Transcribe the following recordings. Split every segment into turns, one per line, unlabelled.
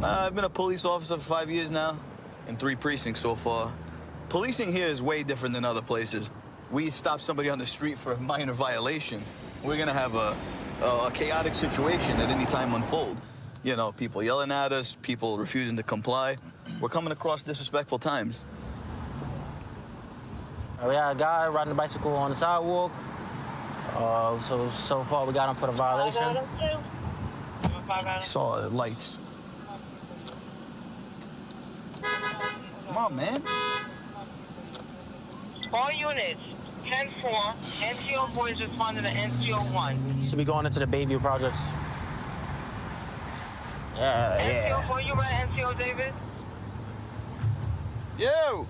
I've been a police officer for 5 years now, in 3 precincts so far. Policing here is way different than other places. We stop somebody on the street for a minor violation, we're gonna have a chaotic situation at any time unfold. You know, people yelling at us, people refusing to comply. We're coming across disrespectful times.
We got a guy riding a bicycle on the sidewalk. So far we got him for the violation.
Saw lights. Come on, man.
All units, 10-4, NCO boys responding to NCO 1.
Should be going into the Bayview projects. Yeah.
NCO 4, you right, NCO David?
Yo!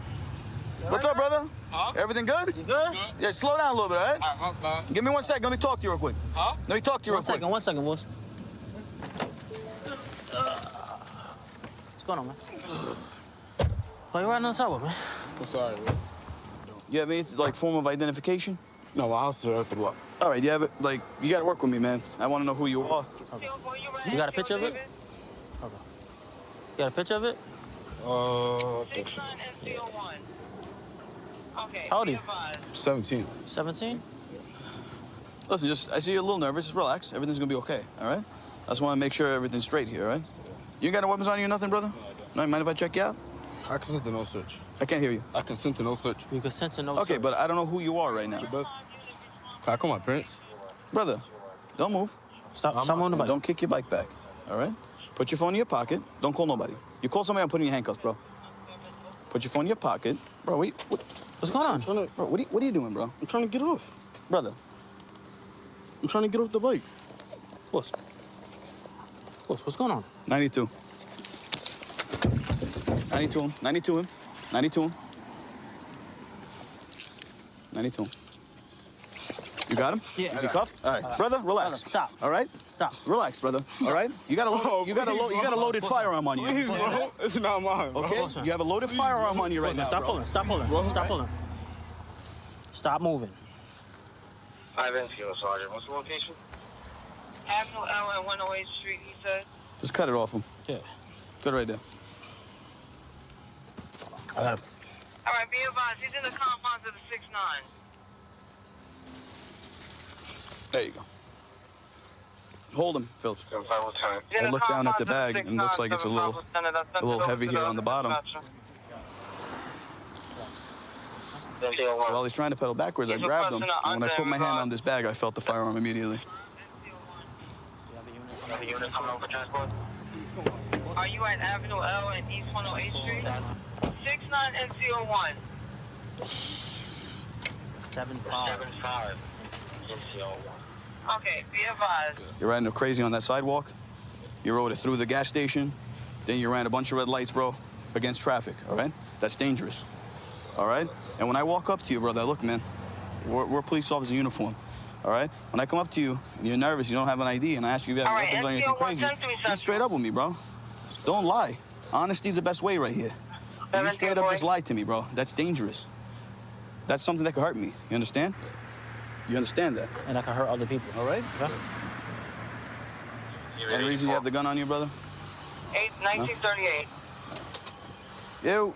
What's up, brother?
Huh?
Everything good?
You good?
Yeah, slow down a little bit, all right?
All right,
Give me 1 second. Let me talk to you real quick.
Huh?
Let me talk to you real quick.
One second, boss. What's going on, man? Why you riding on the sidewalk, man?
I'm sorry, man.
You have any, like, form of identification?
No, my house is at the block.
All right, you have it. Like, you got to work with me, man. I want to know who you are.
NCO 4, you right,
You got a
NCO
picture of it?
David?
Okay. You got a picture of it?
I think so.
69 NCO 1. Okay,
How old
be
are you?
advised.
17.
17?
Listen, I see you're a little nervous. Just relax. Everything's going to be okay, all right? I just want to make sure everything's straight here, all right? You got no weapons on you or nothing, brother? No, mind if I check you out?
I consent to no search.
I can't hear you.
I consent to no search.
You consent to no
Okay,
search.
but I don't know who you are right now.
Can I call my parents?
Brother, don't move.
Stop
I'm
moving the
And
bike.
don't kick your bike back, all right? Put your phone in your pocket. Don't call nobody. You call somebody, I'm putting you in handcuffs, bro. Put your phone in your pocket. Bro,
What's going on?
bro, what are you doing, bro?
I'm trying to get off.
Brother,
I'm trying to get off the bike.
Boss, what's going on?
92. 92 him. 92 him. 92 him. 92 him. You got him?
Yeah.
Is he cuffed? All right. Brother, relax.
Stop.
All right?
Stop.
Relax, brother. All right? You got a loaded firearm on you.
Please, bro. It's not mine, bro.
Okay? You have a loaded firearm on you right now,
Stop
bro.
pulling. Stop pulling. Stop pulling. Stop moving.
5 NCO, Sergeant. What's the location?
Avenue L and 108th Street, he said.
Just cut it off him.
Yeah.
Put it right there.
I got it.
All right, be advised, he's in the confines of the 6-9.
There you go. Hold him, Phillips.
75 Lieutenant.
He's in
I
the
looked down at the
confines
bag
of
and it looks like it's a
6-9,
little
75 Lieutenant. I sent it over
heavy
to
here on the bottom.
dispatcher.
NCO 1.
So while he's trying to pedal backwards, I
He's
grabbed him.
requesting
And when I put my hand on this bag, I felt the firearm immediately.
Have a unit coming over for transport?
Are you at Avenue L and East 108th Street? 6-9 NCO 1.
7-5.
75 NCO 1.
Okay, be advised.
You're riding crazy on that sidewalk. You rode it through the gas station. Then you ran a bunch of red lights, bro, against traffic, all right? That's dangerous, all right? And when I walk up to you, brother, look, man, we're police officers in uniform, all right? When I come up to you and you're nervous, you don't have an ID, and I ask you if you have
All right,
weapons or anything
NCO
crazy,
110
be straight up with me, bro. Don't lie. Honesty's the best way right here. And you straight up just lied to me, bro. That's dangerous. That's something that could hurt me. You understand? You understand that?
And I can hurt other people.
All right?
Okay?
Any reason you have the gun on you, brother?
1938.
Yo.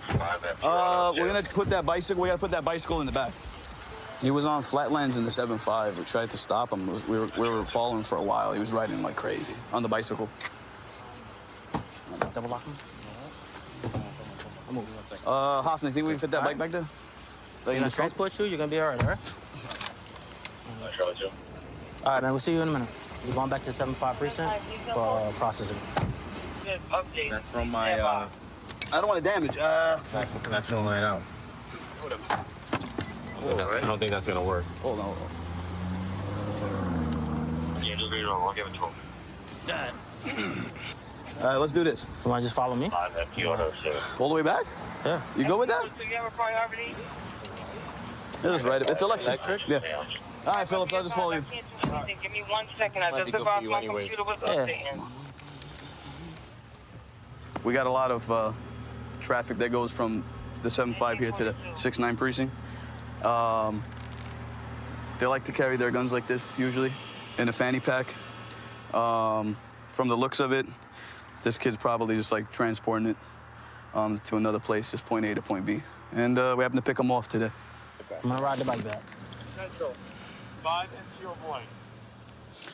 5 FU.
We're gonna put that bicycle. We gotta put that bicycle in the back. He was on Flatlands in the 7.5. We tried to stop him. We were following for a while. He was riding like crazy on the bicycle.
Double lock him. I'll move.
Hoffman, think we can fit that bike back there?
You're gonna transport you? You're gonna be all right, all right?
Charlie 2.
All right, man. We'll see you in a minute. We're going back to the 7-5 precinct for processing.
Good update.
That's from my
I don't want to damage.
National Night Out. I don't think that's gonna work.
Hold on.
Yeah, just read it over. I'll give it to him.
All right, let's do this.
You wanna just follow me?
5 FU auto sir.
All the way back?
Yeah.
You go with that?
So you have a priority?
Yeah, that's right. It's electric. Yeah. All right, Phillips, I'll just follow you.
I can't do anything. Give me 1 second. I
Might be
just
good for
about
you
my
anyways.
computer was
Yeah.
updating.
We got a lot of traffic that goes from the 7.5 here to the 6.9 precinct. They like to carry their guns like this, usually, in a fanny pack. From the looks of it, this kid's probably just like transporting it to another place, just point A to point B. And we happen to pick him off today.
I'm gonna ride the bike back.
Central. 5 into your boy.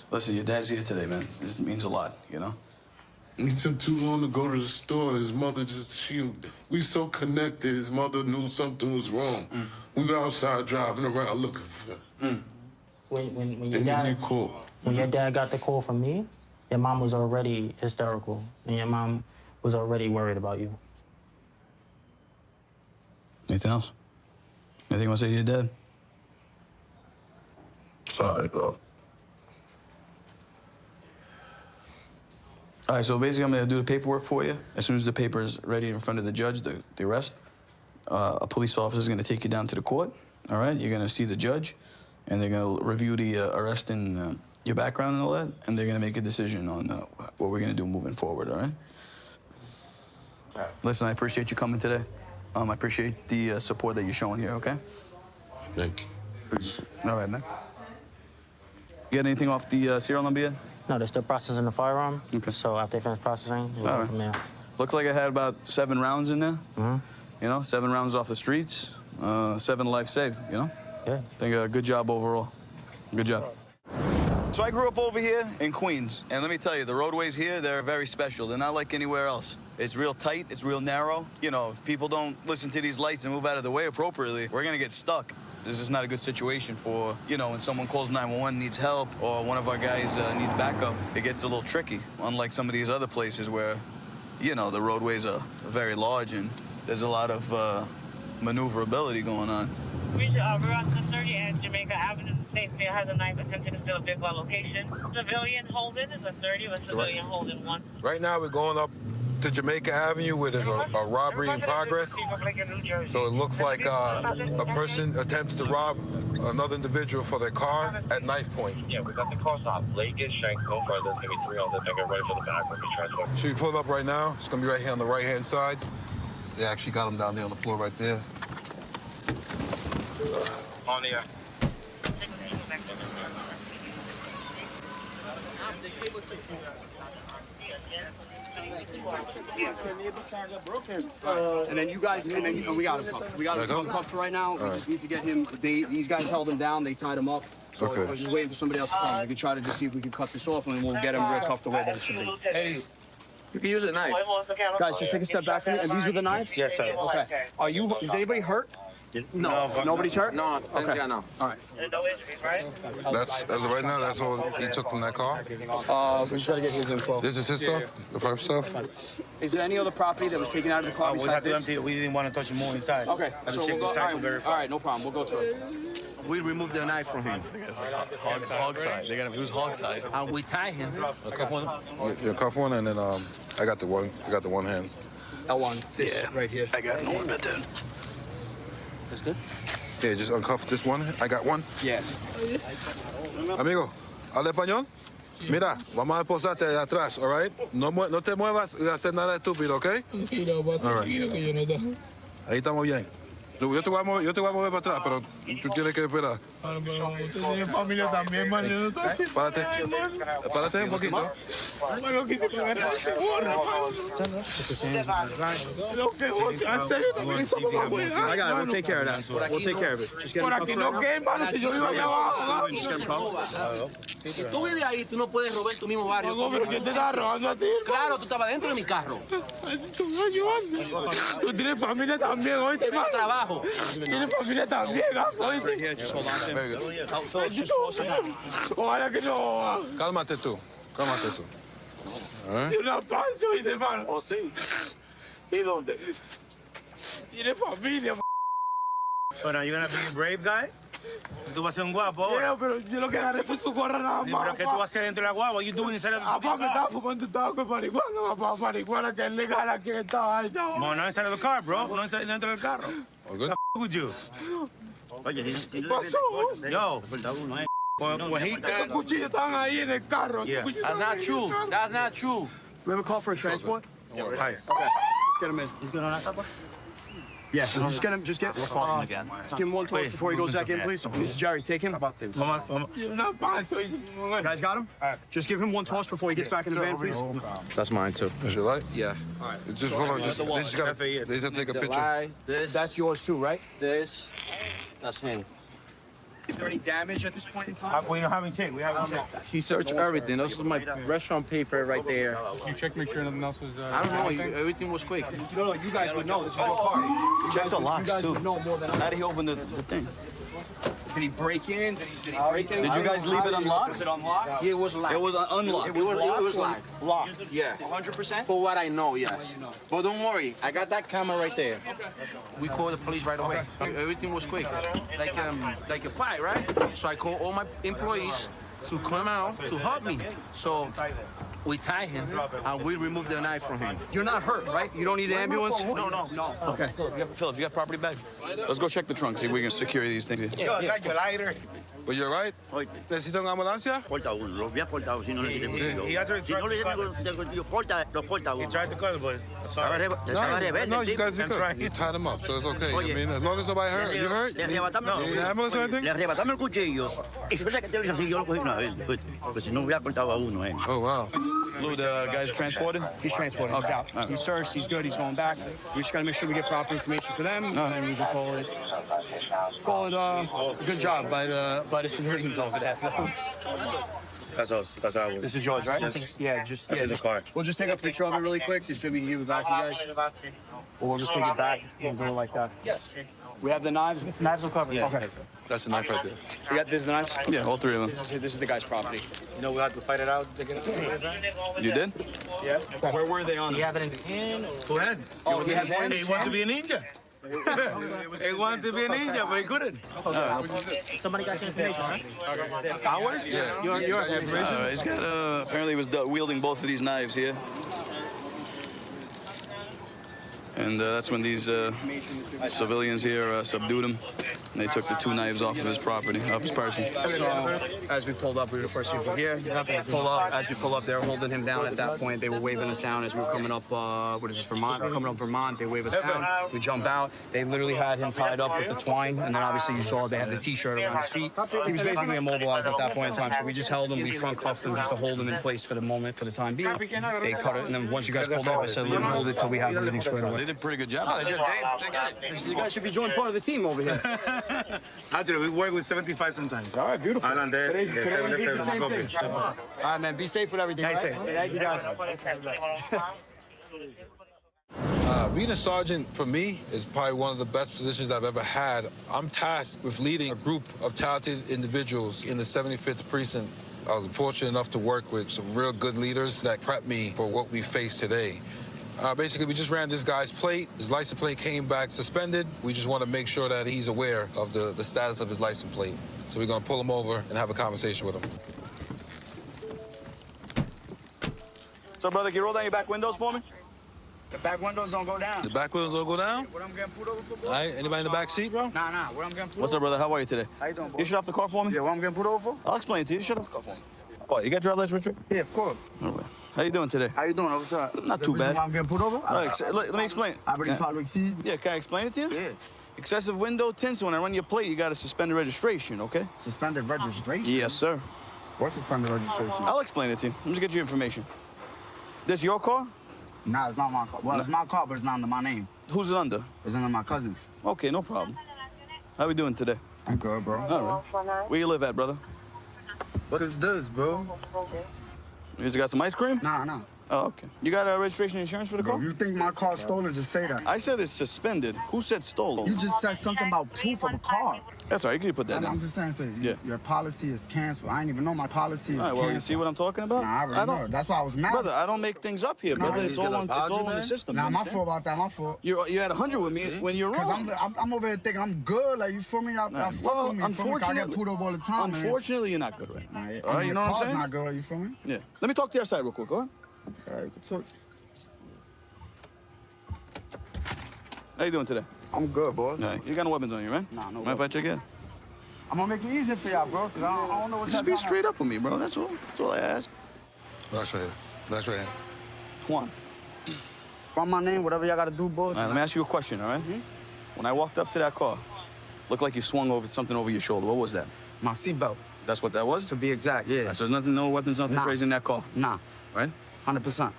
Listen, your dad's here today, man. This means a lot, you know?
He took too long to go to the store. His mother we so connected. His mother knew something was wrong. We were outside driving around looking for him.
When
When
your dad got the call from me, your mom was already hysterical, and your mom was already worried about you.
Anything else? Anything you want to say to your dad?
Sorry, bro.
All right, so basically I'm gonna do the paperwork for you. As soon as the paper is ready in front of the judge, the arrest, a police officer is gonna take you down to the court, all right? You're gonna see the judge, and they're gonna review the arrest and your background and all that, and they're gonna make a decision on what we're gonna do moving forward, all right? All right. Listen, I appreciate you coming today. I appreciate the support that you're showing here, okay?
Thank you.
All right, man. Get anything off the serial number yet?
No, they're still processing the firearm.
Okay.
So after they finish processing, we'll
All
go
right.
from there.
Looks like I had about 7 rounds in there.
Mm-hmm.
You know, 7 rounds off the streets, 7 lives saved, you know?
Yeah.
I think good job overall. Good job. So I grew up over here in Queens, and let me tell you, the roadways here, they're very special. They're not like anywhere else. It's real tight, it's real narrow. You know, if people don't listen to these lights and move out of the way appropriately, we're gonna get stuck. This is not a good situation for, you know, when someone calls 911, needs help, or one of our guys needs backup, it gets a little tricky, unlike some of these other places where, you know, the roadways are very large and there's a lot of maneuverability going on.
We're on 30 and Jamaica Avenue. St. Fair has a knife attempting to steal a Big Well location. Civilian Holden is a 30 with civilian Holden 1.
Right now, we're going up to Jamaica Avenue where there's a robbery in progress. So it looks like a person attempts to rob another individual for their car at knife point.
Yeah, we got the call stop. Lake is Shank, no further. It's gonna be 3 on the thing. Get ready for the back. We'll be transported.
Should we pull up right now? It's gonna be right here on the right-hand side. They actually got him down there on the floor right there.
On the air.
And then you guys, and then we got him cuffed. We got him cuffed right now. We just need to get him. These guys held him down. They tied him up. So I was just waiting for somebody else to come. We can try to just see if we can cut this off, and we'll get him real cuffed the way that it should be.
Hey, you can use a knife.
Guys, just take a step back from me. And these were the knives?
Yes, sir.
Okay. Are you? Is anybody hurt? No. Nobody's hurt?
No,
okay.
no.
All right.
No injuries, right?
That's as of right now. That's all he took from that car.
We just gotta get his info.
This is his stuff, the perp stuff.
Is there any other property that was taken out of the car
We
besides
had to
this?
empty it. We didn't want to touch him more inside.
Okay.
Had to
So
check
we'll go.
inside
All right, no problem. We'll go through it.
We removed the knife from him.
Hog tied. They got him. He was hog tied.
And we tie him.
Yeah, cuff one, and then I got the one. I got the one hand.
L1. This right here.
I got no one but that.
That's good?
Yeah, just uncuff this one. I got one.
Yeah.
Amigo, ¿habla español? Mira, vamos a posarte allá atrás, all right? No te muevas y hacer nada estúpido, ¿ok? All right. Ahí estamos bien. Yo te voy a mover para atrás, pero tú tienes que esperar.
Tienes familia también, man.
Párate un poquito.
Hermano, quise cagar este gorro, Lo que vos, en serio, también hizo mamá buena.
I got it. We'll take care of that. We'll take care of it. Just get him
Por
cuffed
aquí
right
no
now.
que, hermano, si yo vivo allá abajo.
Just get him cuffed.
Si tú vives ahí, tú no puedes robar tu mismo barrio.
No, pero ¿quién te está robando a ti, hermano?
Claro, tú estabas dentro de mi carro.
Tú me ayudas. Tú tienes familia también, oíste,
Tengo trabajo.
Tienes familia también, oíste.
Right here. Just hold on to him.
Ojalá que no.
Cálmate tú. Cálmate tú.
Tiene una panza, oíste, hermano. ¿O sí? ¿Y dónde? Tiene familia,
So now you're gonna be a brave guy? Tú vas a ser un guapo ahora.
pero yo lo que agarré fue su gorra nada más.
Pero ¿qué tú vas a hacer dentro de la guagua? You doing inside of the
Papá, me estaba fumando tabaco de marihuana, papá, marihuana que es legal aquí en esta vaina.
Well, not inside of the car, bro. No inside dentro del carro.
All good?
With you.
¿Qué pasó?
Yo. When he
Esos cuchillos estaban ahí en el carro.
Yeah.
Esos cuchillos
That's
estaban
not
ahí en el
true.
carro.
That's not true.
We have a call for a transport?
Higher.
Okay. Let's get him in.
He's good on that side, bro?
Yeah, just get him. Just get. We'll toss him again. Give him one toss before he goes back in, please. Jerry, take him. You guys got him? All right. Just give him one toss before he gets back in the van, please.
That's mine too.
That's your light?
Yeah.
All right. Just hold on. Just, they just gotta take a picture.
That's yours too, right?
This. That's him.
Is there any damage at this point in time?
We don't have him checked. We haven't checked.
He searched everything. This is my restaurant paper right there.
You checked, make sure nothing else was.
I don't know. Everything was quick.
No, you guys would know. This is your car.
Check the locks,
You guys
too.
would know more than I.
How did he open the thing?
Did he break in? Did he break in?
Did you guys leave it unlocked?
Was it unlocked?
It was locked.
It was unlocked.
It was locked.
Locked.
Yeah.
100%?
For what I know, yes. But don't worry, I got that camera right there. We called the police right away. Everything was quick, like a fight, right? So I called all my employees to come out to help me. So we tied him and we removed the knife from him.
You're not hurt, right? You don't need an ambulance?
No.
Okay.
Phillips, you got property bag? Let's go check the trunk, see if we can secure these things.
Yo, I got your lighter.
But you're right. ¿Necesita una ambulancia?
Porta uno, lo había portado si no le tiene miedo.
He actually
Si no le
tried
tiene miedo, porta, lo porta
He
uno.
tried to cut it, but sorry.
No, you guys did good. You tied him up, so it's okay. I mean, as long as nobody hurt. You hurt?
Le arrebatamos
You need an ambulance or anything?
le arrebatamos el cuchillo. Y si fuese que te hubiese así, yo lo cogí una vez. Porque si no hubiera cortado a uno,
Oh, wow.
Lou, the guy's transported?
He's transported. He's out. He's searched. He's good. He's going back. We just got to make sure we get proper information for them, and then we can call it a good job by the citizens over there.
That's us. That's ours.
This is yours, right?
Yes.
Yeah, just
That's in the car.
We'll just take a picture of it really quick, just so we can give it back to you guys. Or we'll just take it back and do it like that. Yes. We have the knives. Knives are covered.
Yeah.
Okay.
That's the knife right there.
We got this the knives.
Yeah, all three of them.
This is the guy's property.
You know we have to fight it out to take it out.
You did?
Yeah.
Where were they on?
Do you have it in the can?
Two hands.
Oh, he has hands?
He wanted to be a ninja. He wanted to be a ninja, but he couldn't.
Somebody got your information, right?
Ours?
Yeah.
Your information.
He's got, apparently he was wielding both of these knives here. And that's when these civilians here subdued him. And they took the two knives off of his property, off his person.
So as we pulled up, we were the first people here. Pull up. As we pull up, they were holding him down at that point. They were waving us down as we were coming up, what is this, Vermont? We're coming up Vermont. They wave us down. We jump out. They literally had him tied up with the twine. And then obviously you saw they had the T-shirt around his feet. He was basically immobilized at that point in time. So we just held him. We front cuffed him just to hold him in place for the moment, for the time being. They cut it. And then once you guys pulled up, I said, let him hold it till we have everything squared away.
They did a pretty good job.
Oh, they got it. You guys should be joining part of the team over here.
Actually, we work with 75 sometimes.
All right, beautiful.
Alan,
Today we did the same thing. All right, man. Be safe with everything. Right? Thank you, guys.
Being a sergeant, for me, is probably one of the best positions I've ever had. I'm tasked with leading a group of talented individuals in the 75th Precinct. I was fortunate enough to work with some real good leaders that prepped me for what we face today. Basically, we just ran this guy's plate. His license plate came back suspended. We just want to make sure that he's aware of the status of his license plate. So we're going to pull him over and have a conversation with him.
So, brother, can you roll down your back windows for me?
The back windows don't go down.
The back wheels don't go down?
What I'm getting pulled over for, bro?
All right, anybody in the back seat, bro?
Nah, what I'm getting pulled
What's up, brother? How are you today?
How you doing, bro?
You shut off the car for me?
Yeah, what I'm getting pulled over for?
I'll explain it to you. Shut off the car for me. Oh, you got driver's license, Richard?
Yeah, of course.
All right. How you doing today?
How you doing, officer?
Not
The
too
reason
bad.
why I'm getting pulled over?
Let me explain.
I already
Can
filed exceed.
Yeah, can I explain it to you?
Yeah.
Excessive window tints. When I run your plate, you got to suspend the registration, okay?
Suspended registration?
Yes, sir.
What's suspended registration?
I'll explain it to you. Let me just get you information. This your car?
Nah, it's not my car. Well, it's my car, but it's not under my name.
Who's it under?
It's under my cousin's.
Okay, no problem. How we doing today?
I'm good, bro.
All right. Where you live at, brother?
What is this, bro?
You just got some ice cream?
Nah.
Oh, okay. You got a registration insurance for the
Bro,
car?
if you think my car's stolen, just say that.
I said it's suspended. Who said stolen?
You just said something about proof of a car.
That's all right. You can put that
I'm
down.
just saying,
Yeah.
Your policy is canceled. I didn't even know my policy is
All right, well,
canceled.
you see what I'm talking about?
Nah, I already know. That's why I was mad.
Brother, I don't make things up here, brother. It's all on the system.
Nah,
you
my
understand?
fault about that. My fault.
You had 100 with me when you're wrong.
Cause I'm over here thinking I'm good. Like, you feel me? I fuck with me. You feel me? 'Cause I get pulled over all the time.
Unfortunately, you're not good right now. All right, you know what I'm saying?
Not good. You feel me?
Yeah. Let me talk to your side real quick. Go ahead.
All right, good talk.
How you doing today?
I'm good, boy.
All right. You got no weapons on you, right?
Nah, no
Mind if I check in?
I'm gonna make it easy for y'all, bro. Cause I don't know what
Just be straight up with me, bro. That's all. That's all I ask.
That's right here. That's right here.
Juan.
Write my name, whatever y'all gotta do, boys.
All right, let me ask you a question, all right? When I walked up to that car, looked like you swung over something over your shoulder. What was that?
My seatbelt,
That's what that was?
to be exact, yeah.
So there's nothing, no weapons, nothing
Nah.
crazy in that car,
Nah,
right?
100%.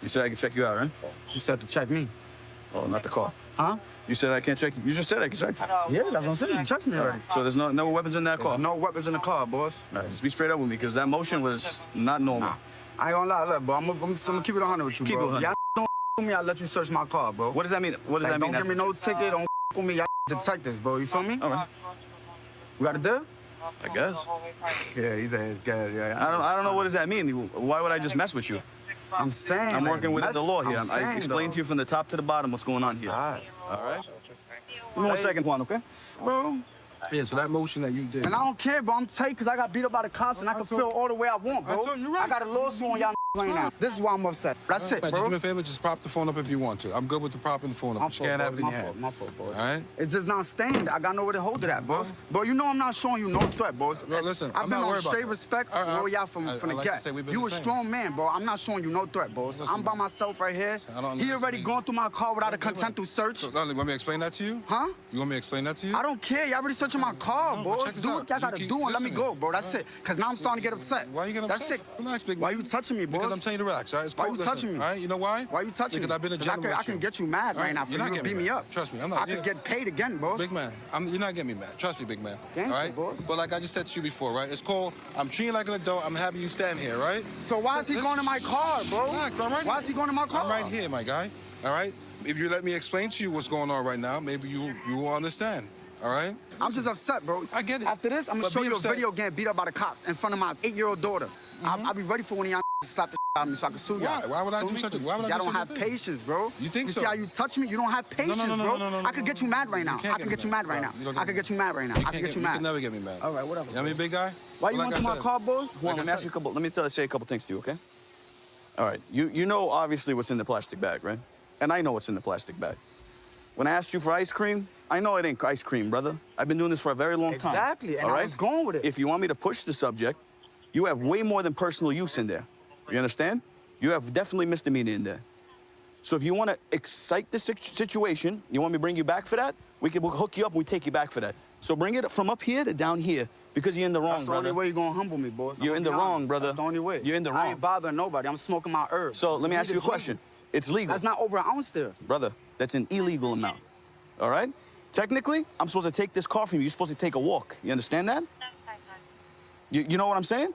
You said I can check you out, right?
You said to check me.
Oh, not the car.
Huh?
You said I can't check you. You just said I can check you.
Yeah, that's what I'm saying. You checked me already.
So there's no weapons in that car?
There's no weapons in the car, boss.
All right, just be straight up with me, because that motion was not normal.
Nah. I ain't gonna lie, look, bro. I'm gonna keep it 100 with you,
Keep
bro.
it 100.
Y'all don't with me, I'll let you search my car, bro.
What does that mean? What does that mean?
Don't give me no ticket, don't with me, y'all detectives, bro. You feel me?
All right.
We got a deal?
I guess.
Yeah, he's a good, yeah.
I don't know what does that mean. Why would I just mess with you?
I'm saying.
I'm
like,
working with the law here.
I'm
I
saying,
explained to you from the top to the bottom what's going on here.
All right.
All right? Give me 1 second, Juan, okay?
Bro.
Yeah, so that motion that you did.
And I don't care, bro. I'm tight because I got beat up by the cops and I can feel all the way I want, bro.
You're right.
I got a lawsuit on y'all right now. This is why I'm upset. That's it,
Man,
bro.
just do me a favor, just prop the phone up if you want to. I'm good with the propping the phone up.
My
You can't have it in your
fault,
hand.
my fault, boss.
All right?
It's just not stained. I got nowhere to hold it at, boss. Bro, you know I'm not showing you no threat, boss.
No, listen,
I've
I'm
been
not
on
worried about
straight
that.
respect,
All right,
bro, y'all from
I
the
like to
get.
say we've been
You
the
a
same.
strong man, bro. I'm not showing you no threat, boss.
Listen,
I'm by myself right here.
I don't
He
listen
already
to
going through my car without a consent to search.
So, you want me to explain that to you?
Huh?
You want me to explain that to you?
I don't care. Y'all already searching my car,
No, but
boss.
check this
Do
out.
what y'all
You
gotta
keep
do and let me
listening.
go, bro. That's it. Because now I'm starting to get upset.
Why you getting
That's
upset?
it.
Relax, big
Why
man.
you touching me, boss?
Because I'm telling you to relax, all right? It's
Why
cool.
you
Listen,
touching me?
All right, you know why?
Why you touching
Because
me?
I've been a
'Cause
gentleman
I
with
can
you.
get you mad right now for
You're
you
not
to
getting
beat me
mad.
up.
Trust me, I'm
I
not.
could get paid again, boss.
Big man, you're not getting me mad. Trust me, big man.
Gangsta,
all right?
boss.
But like I just said to you before, right? It's called, I'm treating you like an adult. I'm having you stand here, right?
So why is he going to my car, bro?
Relax, I'm right
Why is he going to my car?
I'm right here, my guy. All right? If you let me explain to you what's going on right now, maybe you will understand. All right?
I'm just upset, bro.
I get it.
After this, I'm gonna
But
show
be
you a
upset.
video getting beat up by the cops in front of my 8-year-old daughter. I'll be ready for when y'all slap the out of me so I can sue y'all.
Why? Why would I
Feel
do
me?
such a- why would I
Y'all
do
don't
such a
have
thing?
patience, bro.
You think so?
See how you touch me? You don't have patience, bro. I could get you mad right now.
You can't
I could get you
me
mad right now.
You don't
I could get you mad right now.
You
I
can't
could get you
You
mad.
can never get me mad.
All right, whatever.
You know what I mean, big guy?
Why you
But
went
like
to
I
my
said-
car, boss?
Juan, let me ask you a couple. Let me say a couple things to you, okay? All right. You know obviously what's in the plastic bag, right? And I know what's in the plastic bag. When I asked you for ice cream, I know it ain't ice cream, brother. I've been doing this for a very long time.
Exactly, and
all
I
right?
was going with it.
If you want me to push the subject, you have way more than personal use in there. You understand? You have definitely misdemeanor in there. So if you want to excite the situation, you want me to bring you back for that? We'll hook you up and we take you back for that. So bring it from up here to down here because you're in the wrong,
That's the
brother.
only way you're gonna humble me, boss.
You're in the wrong, brother.
That's the only way.
You're in the
I
wrong.
ain't bothering nobody. I'm smoking my herb.
So let me
Weed
ask you a
is legal.
question. It's legal.
That's not over an ounce there.
Brother, that's an illegal amount. All right? Technically, I'm supposed to take this car from you. You're supposed to take a walk. You understand that? You know what I'm saying?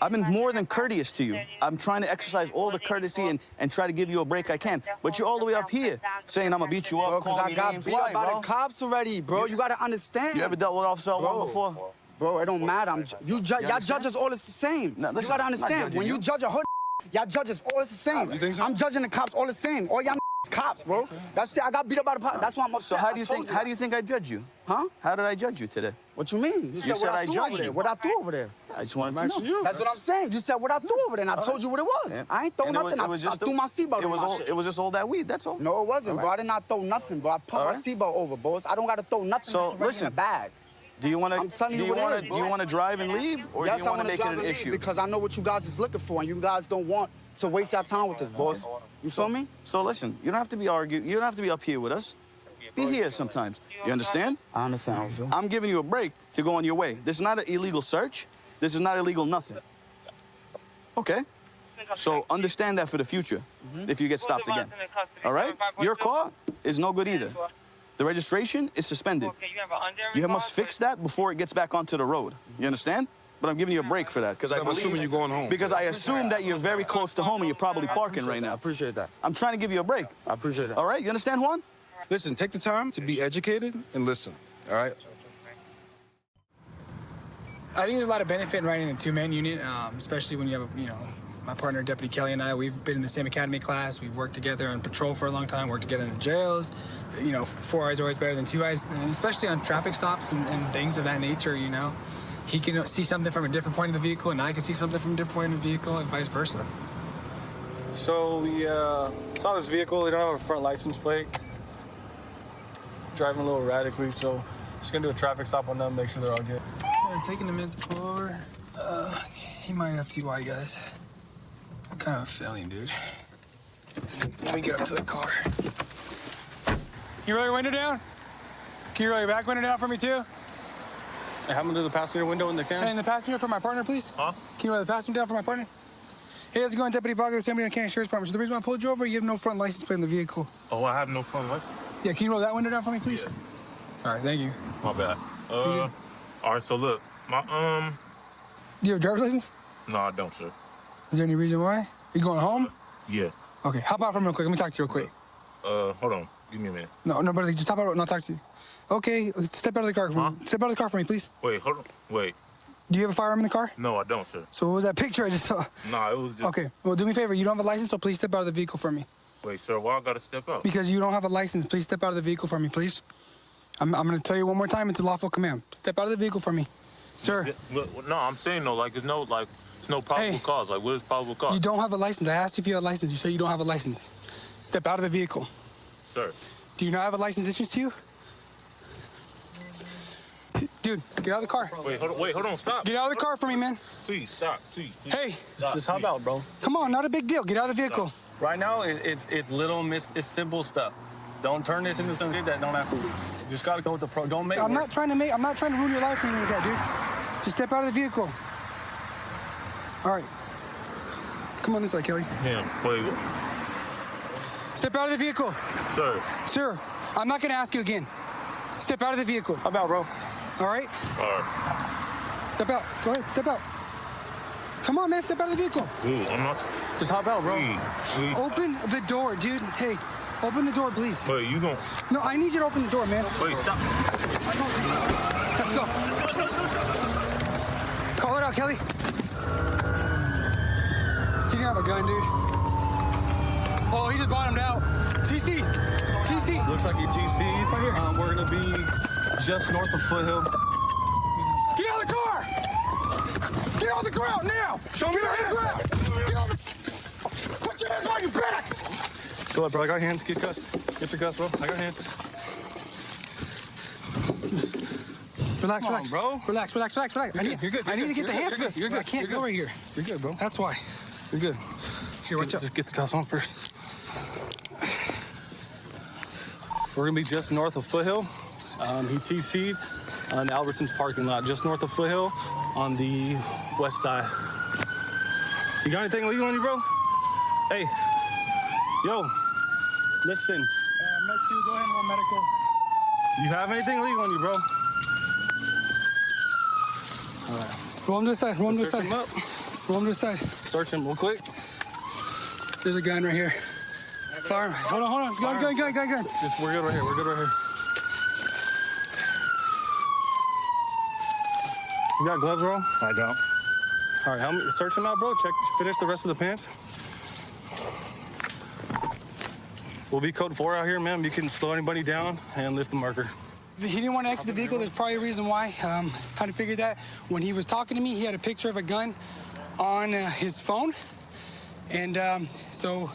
I've been more than courteous to you. I'm trying to exercise all the courtesy and try to give you a break I can. But you're all the way up here saying I'm gonna beat you up,
Bro, because
calling
I
me
got
names.
beat
Why,
up by
bro?
the cops already, bro. You gotta understand.
You ever dealt with Officer Alon before?
Bro, it don't matter. Y'all
understand?
judges all is the same.
Now,
You
listen,
gotta
I'm not
understand.
judging
When you
you.
judge a hood, y'all judges all is the same.
You think so?
I'm judging the cops all the same. All y'all cops, bro. That's it. I got beat up by the cops. That's why I'm upset.
So how
I
do you
told
think? How do you think I judge you?
Huh?
How did I judge you today?
What you mean? You said
said
what
I
I threw
judged
over there.
you.
What I threw over there.
I just wanted to
asking
know.
you.
That's what I'm saying. You said what I threw over there, and I told you what it was.
Yeah.
I ain't throw
And it was-
nothing.
it was
I
just
threw my seatbelt
It
on
was
my
all.
shit.
It was just all that weed. That's all.
No, it wasn't,
All
bro. I
right.
did not throw nothing, bro. I put
All
my
right.
seatbelt over, boss. I don't gotta throw nothing.
So,
that's already
listen.
in the bag.
Do you want to?
I'm telling
Do
you
you
what it
want
is,
to? Do you
bro.
want to drive and leave, or
Yes,
do you
I
want to
wanna
make it
drive
an
and leave
issue?
because I know what you guys is looking for, and you guys don't want to waste your time with this, boss. You feel me?
So listen, you don't have to be arguing. You don't have to be up here with us. Be here sometimes. You understand?
I understand.
I'm giving you a break to go on your way. This is not an illegal search. This is not illegal nothing. Okay? So understand that for the future if you get stopped again. All right? Your car is no good either. The registration is suspended. You must fix that before it gets back onto the road. You understand? But I'm giving you a break for that because
I'm assuming you're going home.
Because I assume that you're very close to home and you're probably parking right
I
now.
appreciate that.
I'm trying to give you a break.
I appreciate that.
All right? You understand, Juan?
Listen, take the time to be educated and listen. All right?
I think there's a lot of benefit in riding in a two-man unit, especially when you have, my partner, Deputy Kelly, and I, we've been in the same academy class. We've worked together on patrol for a long time, worked together in the jails. 4 eyes are always better than 2 eyes, and especially on traffic stops and things of that nature, He can see something from a different point of the vehicle, and I can see something from a different point of the vehicle, and vice versa.
So we saw this vehicle. They don't have a front license plate. Driving a little erratically, so just gonna do a traffic stop on them, make sure they're all good.
Yeah, taking a minute to pull over. He might have TY, guys. I'm kind of a feeling, dude. Let me get up to the car. you roll your window down? Can you roll your back window down for me too?
Hey, have him do the passenger window in the can.
Hey, and the passenger for my partner, please.
Huh?
Can you roll the passenger down for my partner? Hey, how's it going, Deputy Parker, San Bernardino County Sheriff's Department? So the reason why I pulled you over, you have no front license plate on the vehicle.
Oh, I have no front license.
Yeah, can you roll that window down for me, please?
Yeah.
All right, thank you.
My bad. All right, so look, my
Do you have a driver's license?
No, I don't, sir.
Is there any reason why? You going home?
Yeah.
Okay, hop out for me real quick. Let me talk to you real quick.
Hold on. Give me a minute.
No, brother, just hop out and I'll talk to you. Okay, step out of the car.
Huh?
Step out of the car for me, please.
Wait, hold on. Wait.
Do you have a firearm in the car?
No, I don't, sir.
So what was that picture I just saw?
Nah, it was just...
Okay, well, do me a favor. You don't have a license, so please step out of the vehicle for me.
Wait, sir, why I gotta step out?
Because you don't have a license. Please step out of the vehicle for me, please. I'm going to tell you one more time. It's a lawful command. Step out of the vehicle for me. Sir.
No, I'm saying no, like, it's no probable cause. Like, what is probable cause?
You don't have a license. I asked you if you had a license. You said you don't have a license. Step out of the vehicle.
Sir.
Do you not have a license issued to you? Dude, get out of the car.
Wait, hold on, stop.
Get out of the car for me, man.
Please, stop, please.
Hey.
Just hop out, bro.
Come on, not a big deal. Get out of the vehicle.
Right now, it's it's simple stuff. Don't turn this into something that don't have to. You just gotta go with the pro. Don't make.
I'm not trying to ruin your life or anything like that, dude. Just step out of the vehicle. All right. Come on this way, Kelly.
Him. Wait.
Step out of the vehicle.
Sir.
Sir, I'm not gonna ask you again. Step out of the vehicle.
How about, bro?
All right?
All right.
Step out. Go ahead, step out. Come on, man, step out of the vehicle.
Ooh, I'm not. Just hop out, bro. Please.
Open the door, dude. Hey, open the door, please.
Wait, you gon'...
No, I need you to open the door, man.
Wait, stop.
Let's go. Call it out, Kelly. He's gonna have a gun, dude. Oh, he just bottomed out. TC.
Looks like he TC'd.
Right here.
We're gonna be just north of Foothill.
Get out of the car! Get on the ground now!
Show me your hands!
Get on the... Put your hands on your back!
Go ahead, bro. I got hands. Get cuffs. Get your cuffs, bro. I got hands.
Relax,
Come on, bro.
Relax.
You're good.
I need to get the handcuffs.
You're good.
I can't go right here.
You're good, bro.
That's why.
You're good.
Here, watch out.
Just get the cuffs on first. We're gonna be just north of Foothill. He TC'd on Albertson's parking lot, just north of Foothill on the west side. You got anything legal on you, bro? Hey, yo, listen.
Med 2, go ahead and roll medical.
You have anything legal on you, bro?
All right. Roll him to the side. Roll him to the
Search
side.
him up.
Roll him to the side.
Search him real quick.
There's a gun right here. Fire. Hold on. Gun.
Just, we're good right here. We're good right here. You got gloves, bro?
I don't.
All right, help me search him out, bro. Finish the rest of the pants. We'll be code 4 out here, man. You can slow anybody down and lift the marker.
He didn't want to exit the vehicle. There's probably a reason why. Kind of figured that. When he was talking to me, he had a picture of a gun on his phone. And so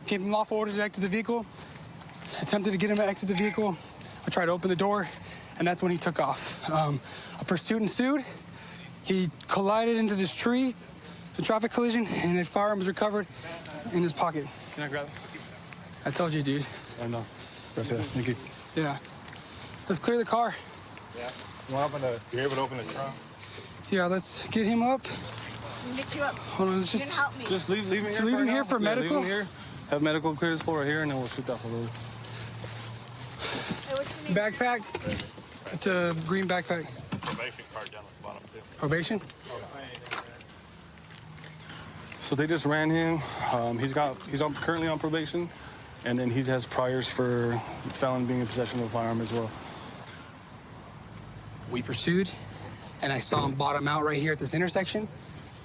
gave him lawful orders to exit the vehicle. Attempted to get him to exit the vehicle. I tried to open the door, and that's when he took off. A pursuit ensued. He collided into this tree, a traffic collision, and a firearm was recovered in his pocket.
Can I grab it?
I told you, dude.
I know. Thank you.
Yeah. Let's clear the car.
Yeah. You're able to open the trunk?
Yeah, let's get him up.
Get you up.
Hold on, let's
You can
just...
help me.
Just leave him here.
So leave him here for medical?
Leave him here. Have medical clear this floor right here, and then we'll shoot that for a little.
Hey, what's your name?
Backpack? It's a green backpack.
Probation card down at the bottom, too.
Probation?
So they just ran him. He's currently on probation, and then he has priors for felon being in possession of a firearm as well.
We pursued, and I saw him bottom out right here at this intersection,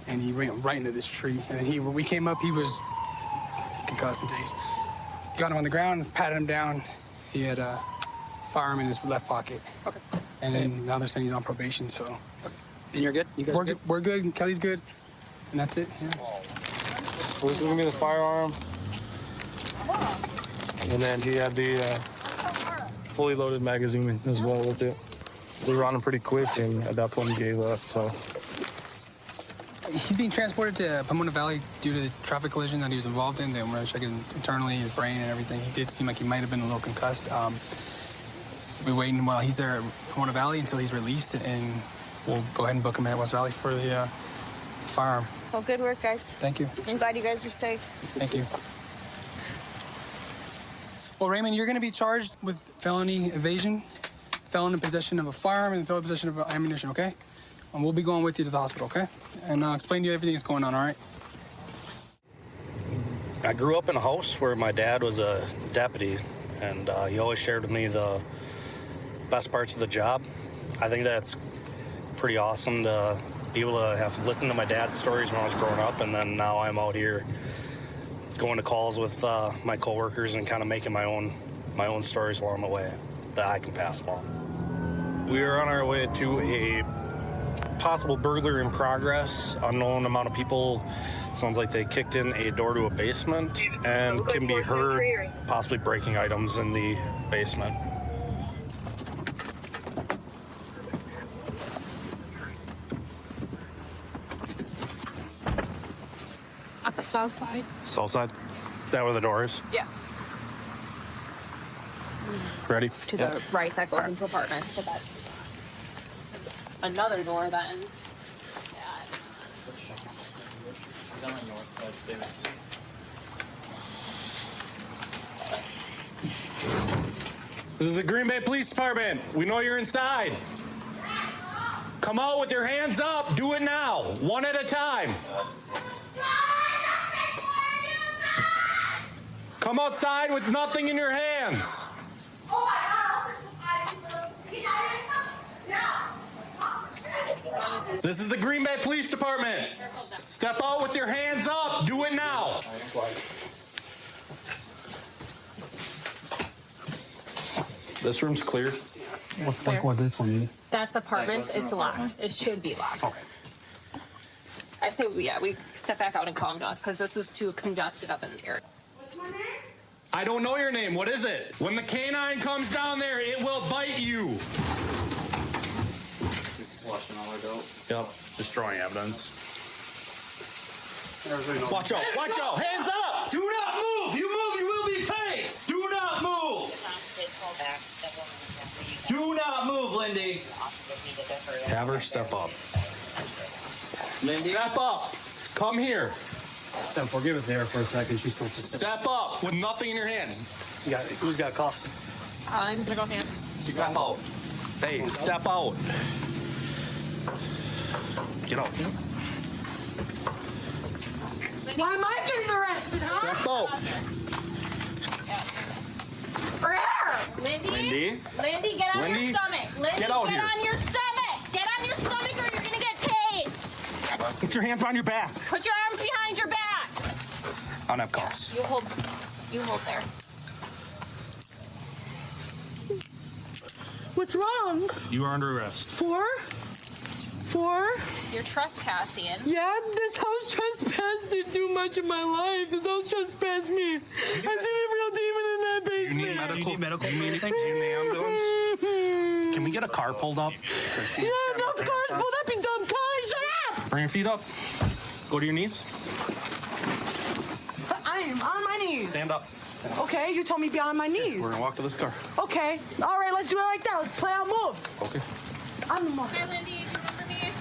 and he ran right into this tree. And then when we came up, he was concussed and tased. Got him on the ground, patted him down. He had a firearm in his left pocket. Okay. And then now they're saying he's on probation, so.
And you're good? You guys good?
We're good. Kelly's good. And that's it. Yeah.
So this is gonna be the firearm. And then he had the fully loaded magazine as well with it. We were on him pretty quick, and at that point he gave up, so.
He's being transported to Pomona Valley due to the traffic collision that he was involved in. They were checking internally his brain and everything. He did seem like he might have been a little concussed. We're waiting while he's there at Pomona Valley until he's released, and we'll go ahead and book him at West Valley for the firearm.
Well, good work, guys.
Thank you.
I'm glad you guys are safe.
Thank you. Well, Raymond, you're going to be charged with felony evasion, felon in possession of a firearm, and felon in possession of ammunition, okay? And we'll be going with you to the hospital, okay? And I'll explain to you everything that's going on, all right?
I grew up in a house where my dad was a deputy, and he always shared with me the best parts of the job. I think that's pretty awesome to be able to have listened to my dad's stories when I was growing up, and then now I'm out here going to calls with my coworkers and kind of making my own stories along the way that I can pass along. We are on our way to a possible burglary in progress. Unknown amount of people. Sounds like they kicked in a door to a basement and can be heard possibly breaking items in the basement.
At the south side.
South side? Is that where the door is?
Yeah.
Ready?
To the right, that goes into apartment. To that. Another door then.
This is the Green Bay Police Department. We know you're inside. Come out with your hands up. Do it now. One at a time. Come outside with nothing in your hands. This is the Green Bay Police Department. Step out with your hands up. Do it now. This room's clear.
What was this one?
That's apartments. It's locked. It should be locked. Okay. I say, yeah, we step back out and calm down because this is too congested up in there.
What's my name?
I don't know your name. What is it? When the canine comes down there, it will bite you.
Flushing all our dope.
Yep. Destroying evidence. Watch out. Watch out. Hands up. Do not move. You move, you will be tased. Do not move. Do not move, Lindy. Have her step up. Lindy. Step up. Come here.
Then forgive us there for a second. She's supposed to
step up with nothing in your hands.
Who's got cuffs?
I'm gonna go hands.
Step out. Hey, step out. Get out.
Why am I getting arrested, huh?
Step out.
Lindy?
Lindy,
get on your stomach. Lindy,
get out
get
here.
on your stomach. Get on your stomach or you're gonna get tased.
Put your hands behind your back.
Put your arms behind your back.
I don't have cuffs.
You hold there.
What's wrong?
You are under arrest.
For?
You're trespassing.
Yeah, this house trespassed me too much in my life. This house trespassed me. I seen a real demon in that basement.
You need medical? Do you need medical? Do you need anything? Do you need an ambulance? Can we get a car pulled up?
Yeah, enough cars pulled up, you dumb cunt. Shut up!
Bring your feet up. Go to your knees.
I am on my knees.
Stand up.
Okay, you told me be on my knees.
We're gonna walk to this car.
Okay. All right, let's do it like that. Let's play out moves.
Okay.
I'm the mom.
Hi, Lindy. Do you remember me?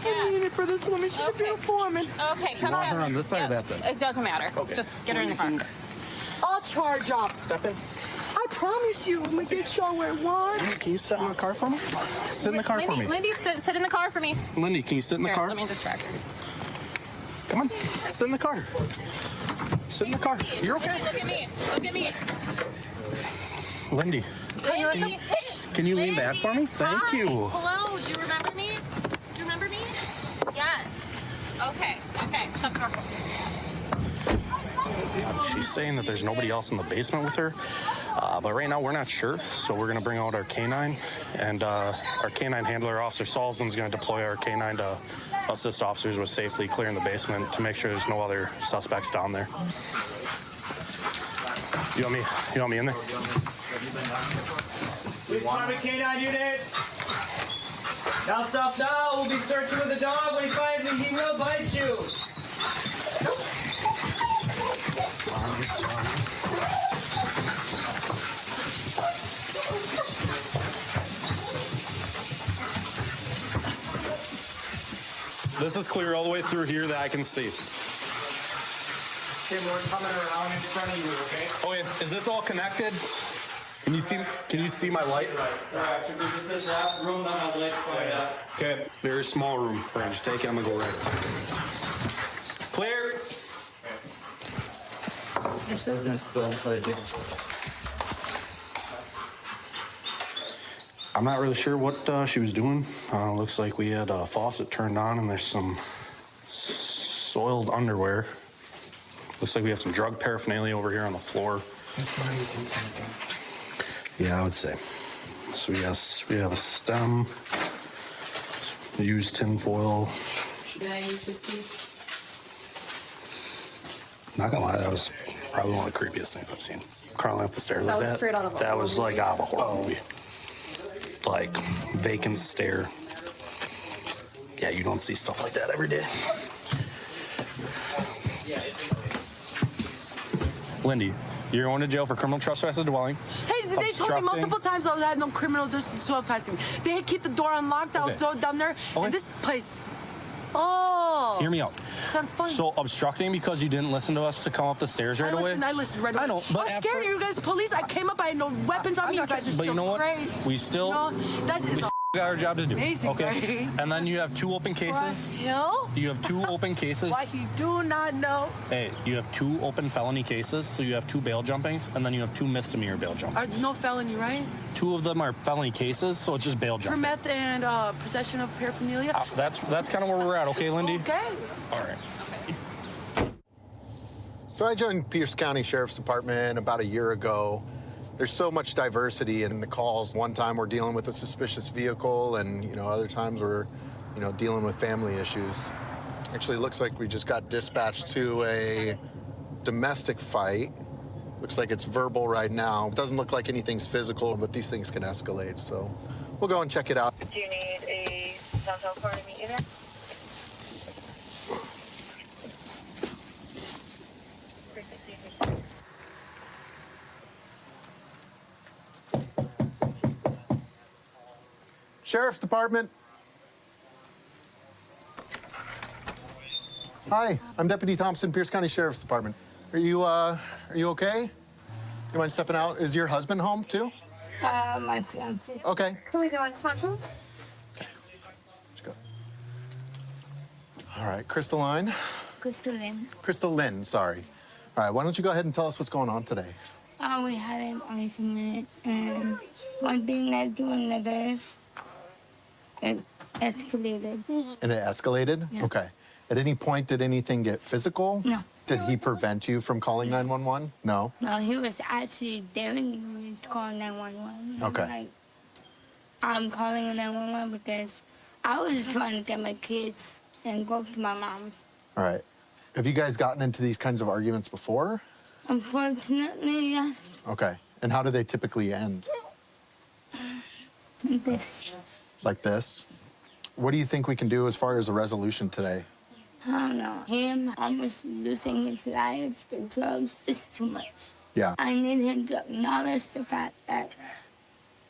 Hello.
I need it for this woman. She's a beautiful woman.
Okay,
You
come
want
on.
her on this side or that side?
It doesn't matter.
Okay.
Just get her in the car.
I'll charge up.
Step in.
I promise you, I'm gonna get y'all where I want.
Can you sit in the car for me? Sit in the car for me.
Lindy, sit in the car for me.
Lindy, can you sit in the
Here,
car?
let me distract her.
Come on. Sit in the car. Sit in the car. You're okay.
Look at me. Look at me.
Lindy,
Lindy.
can you lean back for me? Thank
Hi.
you.
Hello. Do you remember me? Do you remember me? Yes. Okay. Shut the door.
She's saying that there's nobody else in the basement with her, but right now we're not sure, so we're gonna bring out our canine, and our canine handler, Officer Salzman's gonna deploy our canine to assist officers with safely clearing the basement to make sure there's no other suspects down there. You want me in there?
Police Department K-9 unit. Down south now, we'll be searching with the dog. When he finds him, he will bite you.
This is clear all the way through here that I can see.
Tim, we're coming around in front of you, okay?
Oh, yeah. Is this all connected? Can you see my light?
Alright, should we just this last room on the lights going up?
Okay, very small room. All right, just take it. I'm gonna go right. Clear. I'm not really sure what she was doing. Looks like we had a faucet turned on and there's some soiled underwear. Looks like we have some drug paraphernalia over here on the floor. Yeah, I would say. So yes, we have a stem, used tin foil.
Yeah, you should see.
Not gonna lie, that was probably one of the creepiest things I've seen. Crawling up the stairs
That
like
was
that.
straight out of a
That
horror
was like
movie.
out of a horror movie. Like vacant stare. Yeah, you don't see stuff like that every day. Lindy, you're going to jail for criminal trespass of dwelling.
Hey, they told me multiple times I had no criminal trespassing. They had keep the door unlocked. I was down there, and this place. Oh.
Hear me out.
It's kind of fun.
So obstructing because you didn't listen to us to come up the stairs right away?
I listened right away.
I know, but
I was scared of you guys, police. I came up, I had no weapons on me. You guys are
but
still
you know what?
great.
We still got our job to do.
Amazing,
okay?
great.
And then you have 2 open cases.
What?
You have 2 open cases.
Why you do not know?
Hey, you have 2 open felony cases, so you have 2 bail jumpings, and then you have 2 misdemeanor bail jumpings.
No felony, right?
2 of them are felony cases, so it's just bail
For
jumping.
meth and possession of paraphernalia.
That's kind of where we're at, okay, Lindy?
Okay.
All right.
So I joined Pierce County Sheriff's Department about a year ago. There's so much diversity in the calls. One time we're dealing with a suspicious vehicle, and other times we're, dealing with family issues. Actually, it looks like we just got dispatched to a domestic fight. Looks like it's verbal right now. It doesn't look like anything's physical, but these things can escalate. So we'll go and check it out.
Do you need a downtown car to meet you there?
Sheriff's Department. Hi, I'm Deputy Thompson, Pierce County Sheriff's Department. Are you okay? You mind stepping out? Is your husband home too?
My fiance.
Okay.
Can we go and talk to him?
Let's go. All right, Crystalline. Crystal Lynn, sorry. All right, why don't you go ahead and tell us what's going on today?
We had an argument, and one thing led to another. It escalated.
And it escalated?
Yeah.
Okay. At any point, did anything get physical?
No.
Did he prevent you from calling 911? No?
No, he was actually daring me to call 911.
Okay.
Like, I'm calling 911 because I was trying to get my kids and go to my mom's.
All right. Have you guys gotten into these kinds of arguments before?
Unfortunately, yes.
Okay. And how do they typically end?
This.
Like this? What do you think we can do as far as a resolution today?
I don't know. Him almost losing his life to drugs is too much.
Yeah.
I need him to acknowledge the fact that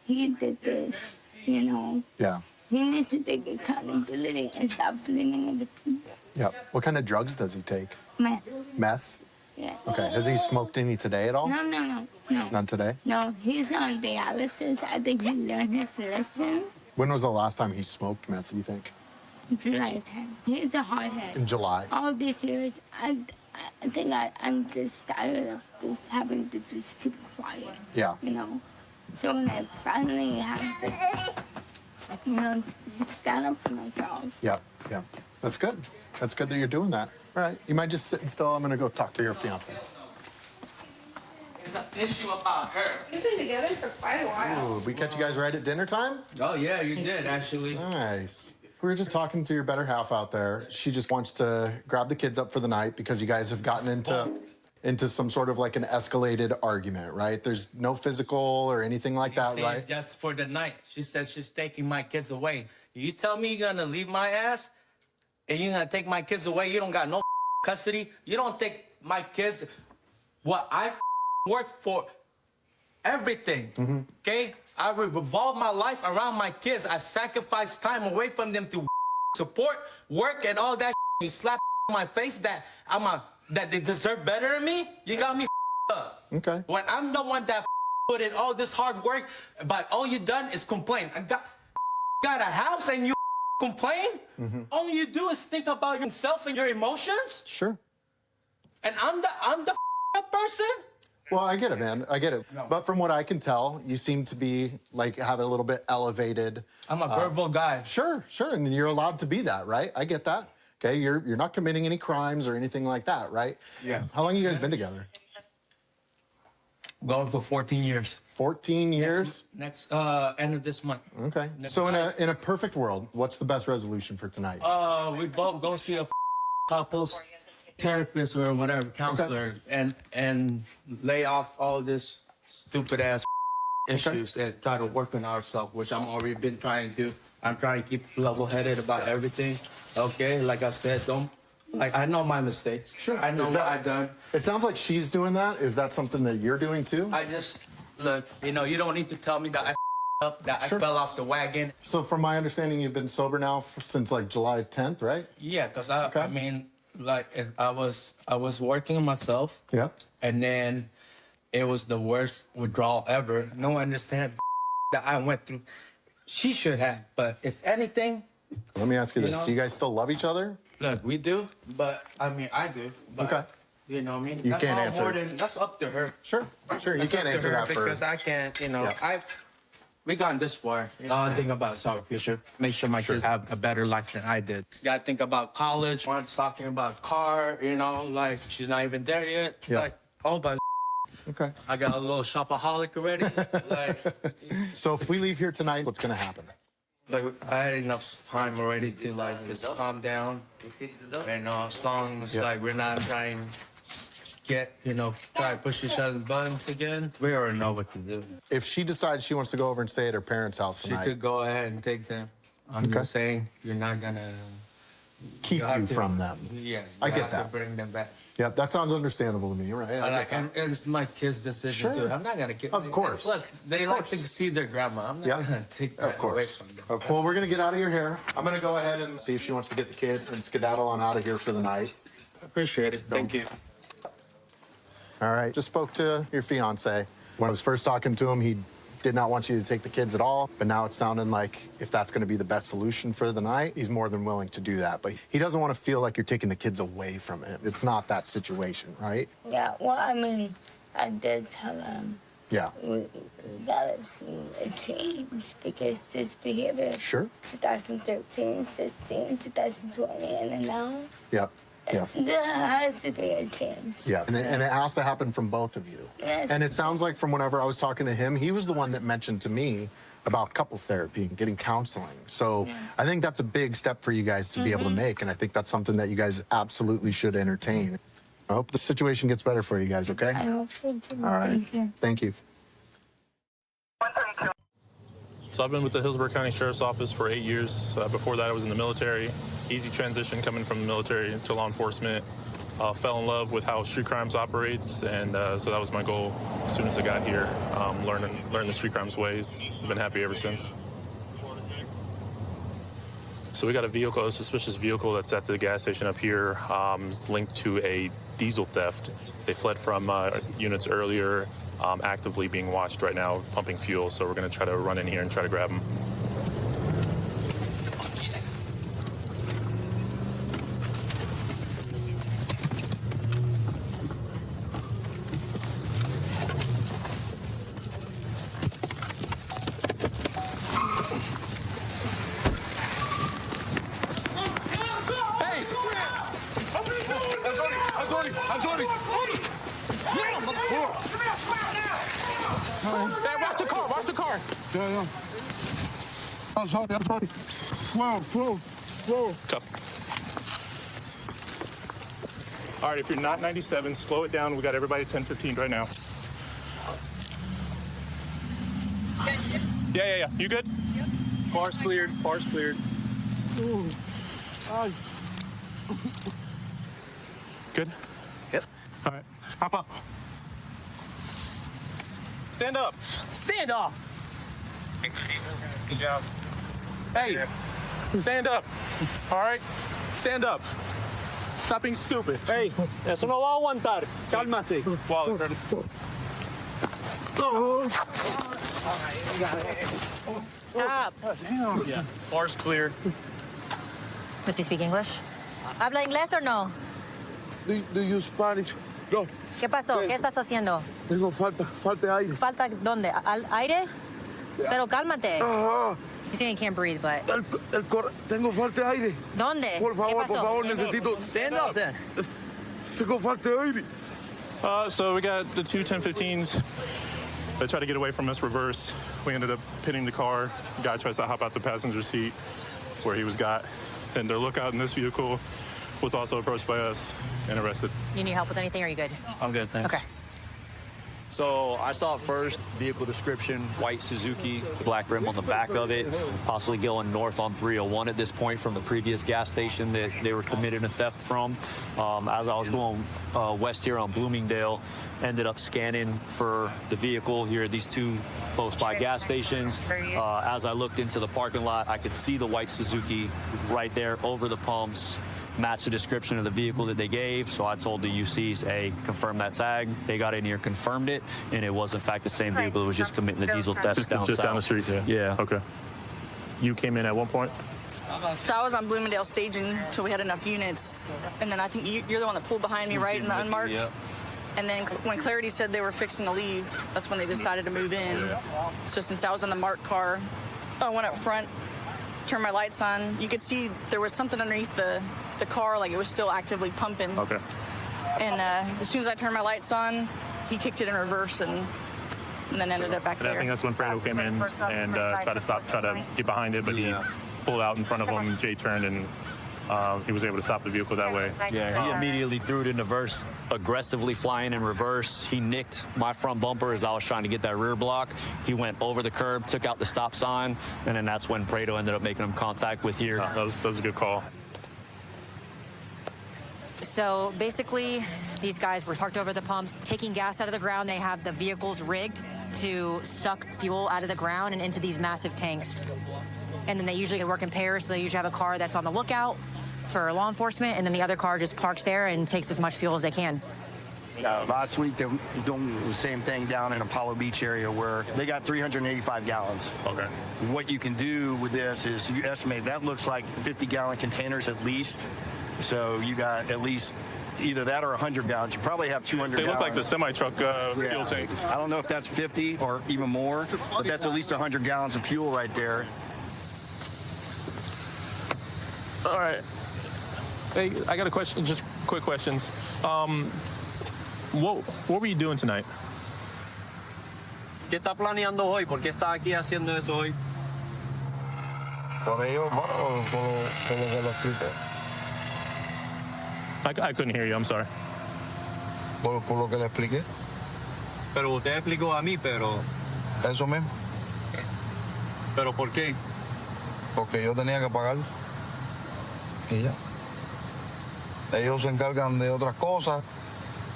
he did this,
Yeah.
He needs to take accountability and stop blaming other people.
Yeah. What kind of drugs does he take?
Meth.
Meth?
Yeah.
Okay. Has he smoked any today at all?
No.
None today?
No, he's on dialysis. I think he learned his lesson.
When was the last time he smoked meth, you think?
July 10th. He's a hardhead.
In July?
All these years, I think I'm just tired of just having to just keep quiet.
Yeah.
So when I finally have to, stand up for myself.
Yeah. That's good. That's good that you're doing that. All right. You might just sit still. I'm going to go talk to your fiance.
There's an issue about her.
We've been together for quite a while.
Ooh, we catch you guys right at dinner time?
Oh, yeah, you did, actually.
Nice. We were just talking to your better half out there. She just wants to grab the kids up for the night because you guys have gotten into some sort of like an escalated argument, right? There's no physical or anything like that,
She
right?
said just for the night. She said she's taking my kids away. You tell me you're gonna leave my ass and you're gonna take my kids away. You don't got no custody. You don't take my kids. What I worked for, everything. Okay? I revolve my life around my kids. I sacrifice time away from them to support, work, and all that. You slap in my face that that they deserve better than me. You got me up.
Okay.
When I'm the one that put in all this hard work, but all you done is complain. I got a house and you complain. All you do is think about yourself and your emotions.
Sure.
And I'm the person.
Well, I get it, man. I get it. But from what I can tell, you seem to be like having a little bit elevated.
I'm a verbal guy.
Sure, and you're allowed to be that, right? I get that. Okay, you're not committing any crimes or anything like that, right?
Yeah.
How long have you guys been together?
Going for 14 years.
14 years?
Next end of this month.
Okay. So in a perfect world, what's the best resolution for tonight?
We both go see a couples therapist or whatever, counselor, and lay off all this stupid ass issues and try to work on ourselves, which I'm already been trying to do. I'm trying to keep level-headed about everything. Okay, like I said, I know my mistakes.
Sure.
I know what I've done.
It sounds like she's doing that. Is that something that you're doing too?
I just, look, you know, you don't need to tell me that I up, that I fell off the wagon.
So from my understanding, you've been sober now since like July 10th, right?
Yeah, because I mean, like, I was working on myself.
Yeah.
And then it was the worst withdrawal ever. No one understand that I went through. She should have, but if anything.
Let me ask you this.
know,
Do you guys still love each other?
Look, we do, but I mean, I do. But,
Okay.
You know what I mean?
You
that's
can't
all
answer.
more than, that's up to her.
Sure. You can't answer that for
because I can't, you know,
Yeah.
we gone this far. All I think about is our future. Make sure my kids have a better life than I did. Gotta think about college. One's talking about car, you know, like she's not even there yet.
Yeah.
Like, all by
Okay.
I got a little shopaholic already. Like,
So if we leave here tonight, what's gonna happen?
like I had enough time already to like just calm down. And as long as like we're not trying get, you know, try to push each other's buttons again, we already know what to do.
If she decides she wants to go over and stay at her parents' house
She
tonight,
could go ahead and take them. I'm just saying you're not gonna
keep
have
you
to-
from them.
Yeah,
I
you
get
have
that.
to bring them back.
Yeah, that sounds understandable to me, right? I
Like,
get that.
and it's my kids' decision
Sure.
too. I'm not gonna get.
Of course.
Plus, they like to see their grandma. I'm not
Yeah.
gonna take that away from them.
Well, we're gonna get out of your hair. I'm gonna go ahead and see if she wants to get the kids and skedaddle on out of here for the night.
Appreciate it. Thank you.
All right. Just spoke to your fiance. When I was first talking to him, he did not want you to take the kids at all. But now it's sounding like if that's going to be the best solution for the night, he's more than willing to do that. But he doesn't want to feel like you're taking the kids away from him. It's not that situation, right?
Yeah, well, I mean, I did tell him
Yeah.
we gotta see a change because this behavior.
Sure.
2013, 16, 2020, and then now.
Yep. Yeah.
There has to be a change.
Yeah. And it has to happen from both of you.
Yes.
And it sounds like from whenever I was talking to him, he was the one that mentioned to me about couples therapy and getting counseling. So I think that's a big step for you guys to be able to make. And I think that's something that you guys absolutely should entertain. I hope the situation gets better for you guys, okay?
I hope so too.
All right.
Thank you.
Thank you.
So I've been with the Hillsborough County Sheriff's Office for 8 years. Before that, I was in the military. Easy transition coming from the military to law enforcement. Fell in love with how street crimes operates, and so that was my goal as soon as I got here, learn the street crimes ways. I've been happy ever since. So we got a suspicious vehicle that's at the gas station up here. It's linked to a diesel theft. They fled from units earlier, actively being watched right now, pumping fuel. So we're going to try to run in here and try to grab them.
Watch the car. Yeah. I'm sorry. Whoa.
Cuff. All right, if you're not 97, slow it down. We got everybody at 10:15 right now. Yeah. You good? Yep. Car's cleared. Good?
Yep.
All right, hop up. Stand up.
Stand up.
Good job. Hey, Stand up. All right? Stand up. Stop being stupid.
Hey, eso no va a aguantar. Cálmase.
Wallet.
Stop.
Yeah. Bar's clear.
Does he speak English? ¿Habla inglés o no?
Do you Spanish? No.
¿Qué pasó? ¿Qué estás haciendo?
Tengo falta de aire.
¿Falta dónde? ¿Aire? Pero cálmate.
Ajá.
He's saying he can't breathe, but...
Tengo falta de aire.
¿Dónde?
Por
¿Qué pasó?
necesito...
Stand up then.
Tengo falta de aire.
So we got the two 1015s. They tried to get away from us, reverse. We ended up hitting the car. Guy tries to hop out the passenger seat where he was got. Then their lookout in this vehicle was also approached by us and arrested.
You need help with anything, or are you good?
I'm good, thanks.
Okay.
So I saw it first, vehicle description, white Suzuki, black rim on the back of it, possibly going north on 301 at this point from the previous gas station that they were committing a theft from. As I was going west here on Bloomingdale, ended up scanning for the vehicle here at these two close by gas stations. As I looked into the parking lot, I could see the white Suzuki right there over the pumps, matched the description of the vehicle that they gave. So I told the UCs, hey, confirm that tag. They got in here, confirmed it, and it was in fact the same vehicle that was just committing the diesel theft down
Just
south.
down the street, yeah.
Yeah.
Okay. You came in at one point?
So I was on Bloomingdale staging until we had enough units. And then I think you're the one that pulled behind me, right, in the unmarked?
Yeah.
And then when Clarity said they were fixing to leave, that's when they decided to move in. So since I was in the marked car, I went up front, turned my lights on. You could see there was something underneath the car, like it was still actively pumping.
Okay.
And as soon as I turned my lights on, he kicked it in reverse and then ended up back
And I
there.
think that's when Fredo came in and tried to get behind it, but he pulled out in front of him. Jay turned and he was able to stop the vehicle that way.
Yeah, he immediately threw it in reverse, aggressively flying in reverse. He nicked my front bumper as I was trying to get that rear block. He went over the curb, took out the stop sign, and then that's when Prado ended up making him contact with here.
That was a good call.
So basically, these guys were parked over the pumps, taking gas out of the ground. They have the vehicles rigged to suck fuel out of the ground and into these massive tanks. And then they usually work in pairs, so they usually have a car that's on the lookout for law enforcement, and then the other car just parks there and takes as much fuel as they can.
Last week, they were doing the same thing down in Apollo Beach area where they got 385 gallons.
Okay.
What you can do with this is you estimate that looks like 50-gallon containers at least. So you got at least either that or 100 gallons. You probably have 200
They
gallons.
look like the semi-truck fuel tanks.
I don't know if that's 50 or even more, but that's at least 100 gallons of fuel right there.
All right. Hey, I got a question, just quick questions. What were you doing tonight?
¿Qué está planeando hoy? ¿Por qué está aquí haciendo eso hoy?
Por ello, por lo que lo expliqué.
I couldn't hear you, I'm sorry.
Por lo que le expliqué.
Pero usted explicó a mí, pero...
Eso mismo.
¿Pero por qué?
Porque yo tenía que pagar. Y ya. Ellos se encargan de otras cosas.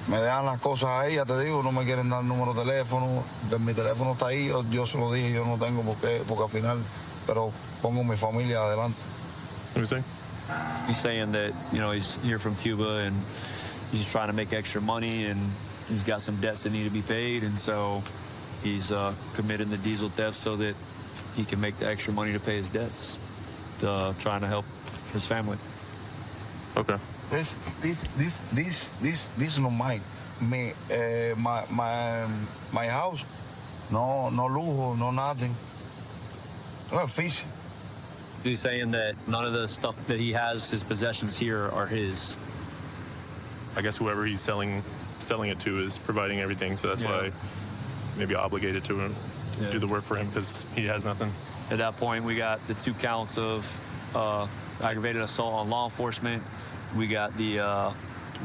Me dejan las cosas ahí, ya te digo, no me quieren dar el número de teléfono. Mi teléfono está ahí, yo se lo dije, yo no tengo porque al final, pero pongo mi familia adelante.
What are you saying?
He's saying that, you know, he's here from Cuba and he's trying to make extra money and he's got some debts that need to be paid, and so he's committing the diesel theft so that he can make the extra money to pay his debts, trying to help his family.
Okay.
This is not mine. My house. No lujo, no nothing. No fish.
He's saying that none of the stuff that he has, his possessions here, are his.
I guess whoever he's selling it to is providing everything, so that's why maybe obligated to him, do the work for him because he has nothing.
At that point, we got the 2 counts of aggravated assault on law enforcement. We got the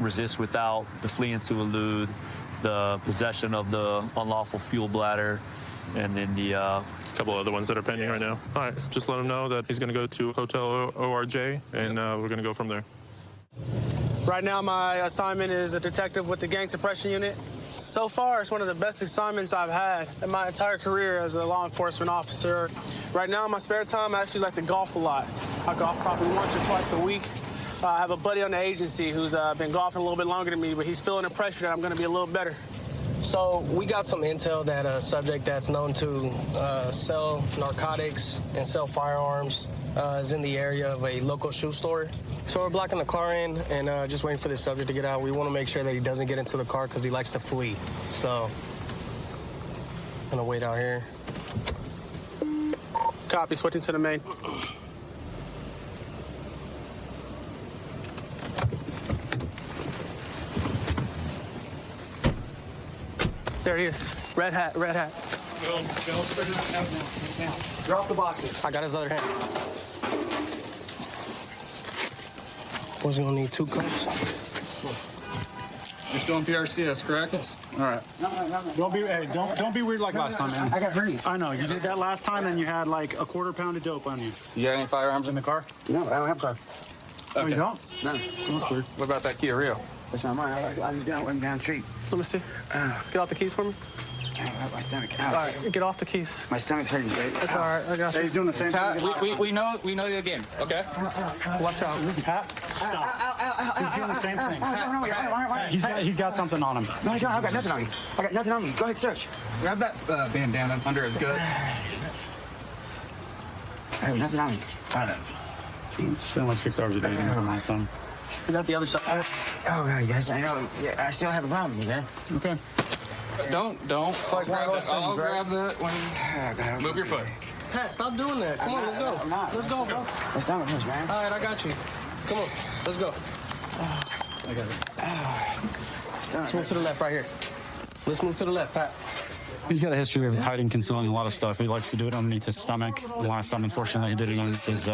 resist without, the fleeing to elude, the possession of the unlawful fuel bladder, and then the
couple other ones that are pending right now. All right, just let him know that he's going to go to Hotel ORJ, and we're going to go from there.
Right now, my assignment is a detective with the Gang Suppression Unit. So far, it's one of the best assignments I've had in my entire career as a law enforcement officer.
Right now, in my spare time, I actually like to golf a lot. I golf probably once or twice a week. I have a buddy on the agency who's been golfing a little bit longer than me, but he's feeling the pressure that I'm going to be a little better.
So we got some intel that a subject that's known to sell narcotics and sell firearms is in the area of a local shoe store. So we're blocking the car in and just waiting for the subject to get out. We want to make sure that he doesn't get into the car because he likes to flee. So I'm gonna wait out here.
Copy, switching to the main. There he is. Red hat, red hat.
Drop the boxes. I got his other hand. Was gonna need 2 cups.
You're still in PRCS, correct? All right.
Don't be weird like last time, man.
I got hurt.
I know you did that last time, and you had like a quarter pound of dope on you.
You got any firearms in the car?
No, I don't have a car.
Oh, you don't?
No.
That's weird.
What about that Kia Rio?
That's not mine. I'm down the street.
Let me see. Get off the keys for me.
My stomach.
All right, get off the keys.
My stomach's hurting, babe.
That's all right. I got you.
He's doing the same thing.
We know the game, okay?
Watch out.
Pat, stop. He's doing the same thing. He's got something on him.
No, I don't. I got nothing on you. I got nothing on you. Go ahead, search.
Grab that bandana under his gut.
I have nothing on you.
I know. Spent like 6 hours a day from last time.
We got the other side.
Oh, God, yes, I know. Yeah, I still have a problem with that.
Okay.
Don't. I'll grab that when move your foot.
Pat, stop doing that. Come on, let's go.
I'm not.
Let's go, bro.
My stomach hurts, man.
All right, I got you. Come on, let's go.
I got it.
Let's move to the left right here. Let's move to the left, Pat.
He's got a history of hiding, concealing a lot of stuff. He likes to do it underneath his stomach. The last time, unfortunately, he did it underneath his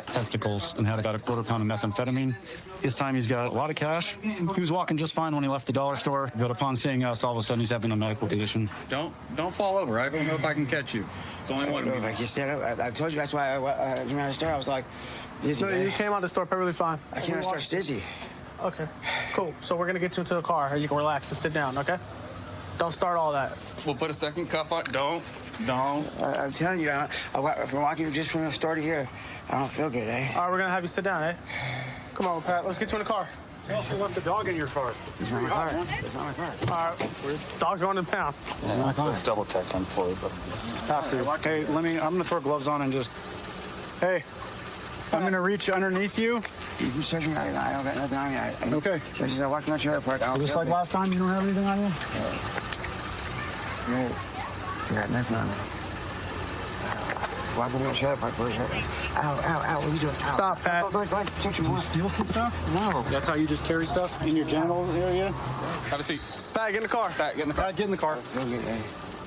testicles and had about a quarter pound of methamphetamine. This time, he's got a lot of cash. He was walking just fine when he left the dollar store, but upon seeing us, all of a sudden, he's having a medical condition.
Don't fall over. I don't know if I can catch you. It's only one of you.
Like you said, I told you that's why when I started, I was like, dizzy.
No, you came out of the store perfectly fine.
I can't start dizzy.
Okay, cool. So we're gonna get you into the car, and you can relax and sit down, okay? Don't start all that.
We'll put a second cuff on. Don't.
I'm telling you, from walking just from the store to here, I don't feel good, eh?
All right, we're gonna have you sit down, eh? Come on, Pat. Let's get you in the car.
You also left the dog in your car.
It's not my car. It's not my car.
All right, dog's going to the pound.
Let's double check him for you, but have to. Okay, I'm gonna throw gloves on and just. Hey, I'm gonna reach underneath you.
You can search me. I don't got nothing on me.
Okay.
Just I walked in the trailer park.
Just like last time, you don't have anything on you?
No. I got nothing on me. Walk in the trailer park. Ow, what are you doing? Ow.
Stop, Pat.
Go ahead. Search me.
Did you steal some stuff?
No.
That's how you just carry stuff in your genital area?
Have a seat.
Pat, get in the car.
Pat, get in the car.
Pat, get in the car.
I don't feel good, eh?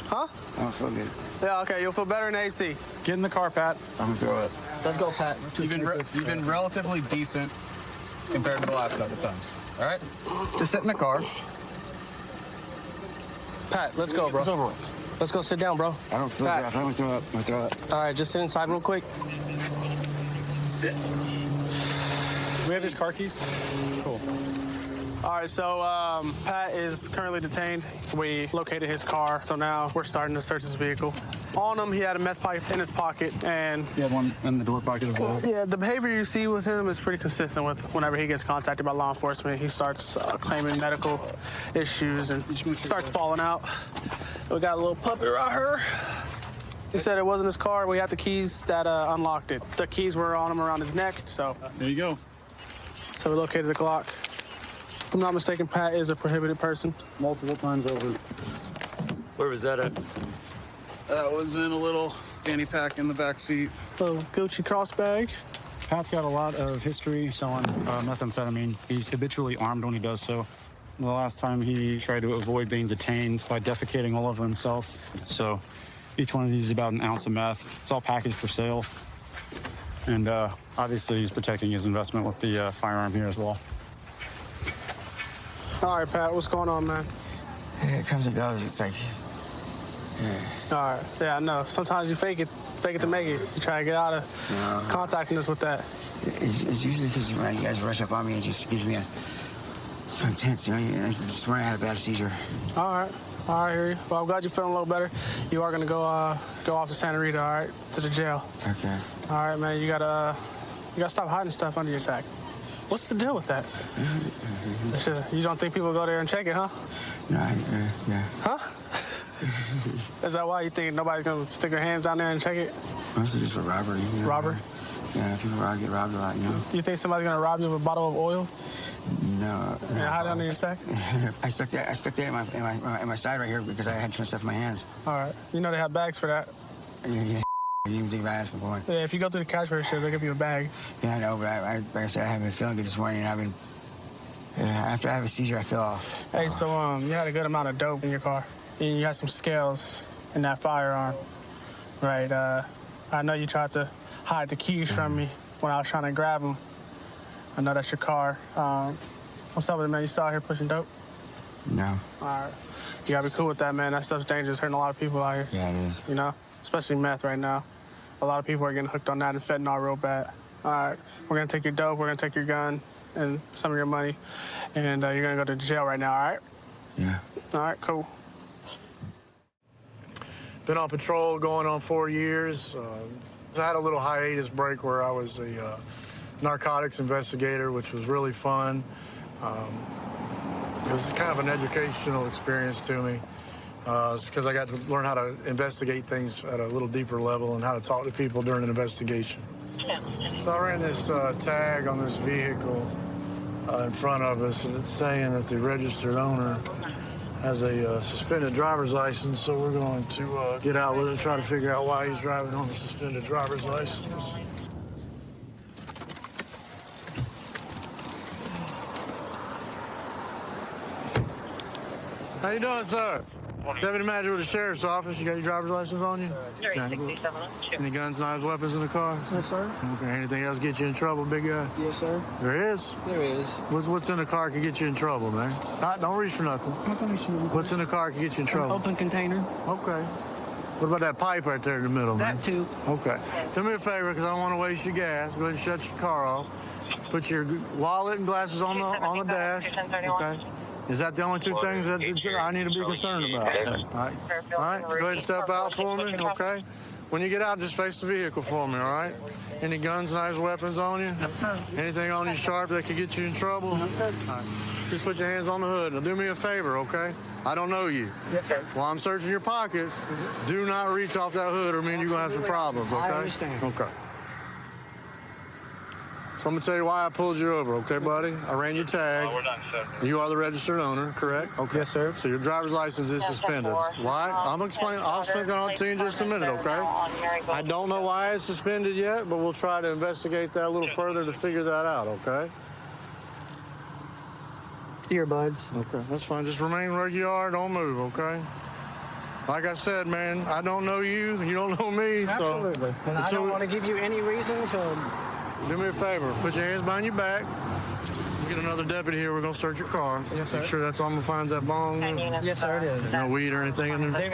Huh?
I don't feel good.
Yeah, okay. You'll feel better in AC.
Get in the car, Pat.
I'm gonna throw up.
Let's go, Pat.
You've been relatively decent compared to the last couple times. All right? Just sit in the car.
Pat, let's go, bro.
It's over.
Let's go sit down, bro.
I don't feel good. I'm gonna throw up. I'm gonna throw up.
All right, just sit inside real quick.
Do we have his car keys? Cool.
All right, so Pat is currently detained. We located his car, so now we're starting to search his vehicle. On him, he had a meth pipe in his pocket, and
He had one in the door pocket as well.
yeah, the behavior you see with him is pretty consistent with whenever he gets contacted by law enforcement. He starts claiming medical issues and starts falling out. We got a little puppy right here. He said it wasn't his car. We had the keys that unlocked it. The keys were on him around his neck, so.
There you go.
So we located the Glock. If I'm not mistaken, Pat is a prohibited person.
Multiple times over.
Where was that at?
That was in a little fanny pack in the back seat.
Little Gucci cross bag.
Pat's got a lot of history selling methamphetamine. He's habitually armed when he does so. The last time he tried to avoid being detained by defecating all over himself. So each one of these is about an ounce of meth. It's all packaged for sale. And obviously he's protecting his investment with the firearm here as well.
All right, Pat, what's going on, man?
Yeah, it comes and goes. It's like, yeah.
All right, yeah, I know. Sometimes you fake it to make it. You try to get out of contacting us with that.
It's usually because when you guys rush up on me, it just gives me so intense, you know. I just when I had a bad seizure.
All right.
All right, Harry. Well, I'm glad you're feeling a little better. You are gonna go off to Santa Rita, all right, to the jail.
Okay.
All right, man. You gotta stop hiding stuff under your sack. What's the deal with that? You don't think people go there and check it, huh?
Yeah.
Huh? Is that why you think nobody's gonna stick their hands down there and check it?
Mostly just for robbery. You know?
Robbery?
Yeah, people get robbed a lot, you know?
You think somebody's gonna rob you of a bottle of oil?
No.
And hide it under your sack?
I stuck that in my side right here because I had some stuff in my hands.
All right. You know they have bags for that.
Yeah. You didn't even think about asking for one.
Yeah, if you go through the cash register, they'll give you a bag.
Yeah, I know, but like I said, I haven't been feeling good this morning. After I have a seizure, I feel off.
Hey, so you had a good amount of dope in your car. And you had some scales in that firearm, right? I know you tried to hide the keys from me when I was trying to grab them. I know that's your car. What's up with it, man? You still out here pushing dope?
No.
All right. You gotta be cool with that, man. That stuff's dangerous, hurting a lot of people out here.
Yeah, it is.
You know? Especially meth right now. A lot of people are getting hooked on that and fentanyl real bad. All right. We're gonna take your dope, we're gonna take your gun and some of your money, and you're gonna go to jail right now, all right?
Yeah.
All right, cool.
Been on patrol going on 4 years. I had a little hiatus break where I was a narcotics investigator, which was really fun. It was kind of an educational experience to me. It's because I got to learn how to investigate things at a little deeper level and how to talk to people during an investigation. So I ran this tag on this vehicle in front of us, and it's saying that the registered owner has a suspended driver's license, so we're going to get out with it and try to figure out why he's driving on a suspended driver's license. How you doing, sir? Deputy Manager with the Sheriff's Office. You got your driver's license on you? Any guns, knives, weapons in the car?
Yes, sir.
Okay. Anything else get you in trouble, big guy?
Yes, sir.
There is?
There is.
What's in the car can get you in trouble, man? Don't reach for nothing. What's in the car can get you in trouble?
Open container.
Okay. What about that pipe right there in the middle, man?
That too.
Okay. Do me a favor, because I don't want to waste your gas. Go ahead and shut your car off. Put your wallet and glasses on the dash. Okay. Is that the only two things that I need to be concerned about? All right. All right. Go ahead and step out for me, okay? When you get out, just face the vehicle for me, all right? Any guns, knives, weapons on you? Anything on you sharp that could get you in trouble? All right. Just put your hands on the hood. Now, do me a favor, okay? I don't know you.
Yes, sir.
While I'm searching your pockets, do not reach off that hood or, man, you're going to have some problems, okay?
I understand.
Okay. So I'm going to tell you why I pulled you over, okay, buddy? I ran your tag.
We're done, sir.
You are the registered owner, correct? Okay.
Yes, sir.
So your driver's license is suspended. Why? I'll explain that on to you in just a minute, okay? I don't know why it's suspended yet, but we'll try to investigate that a little further to figure that out, okay?
Earbuds.
Okay, that's fine. Just remain where you are. Don't move, okay? Like I said, man, I don't know you. You don't know me.
Absolutely.
So
And I don't want to give you any reason to...
do me a favor. Put your hands behind your back. We'll get another deputy here. We're going to search your car.
Yes, sir.
Make sure that's all I'm going to find that bong.
Yes, sir, it is.
No weed or anything in there?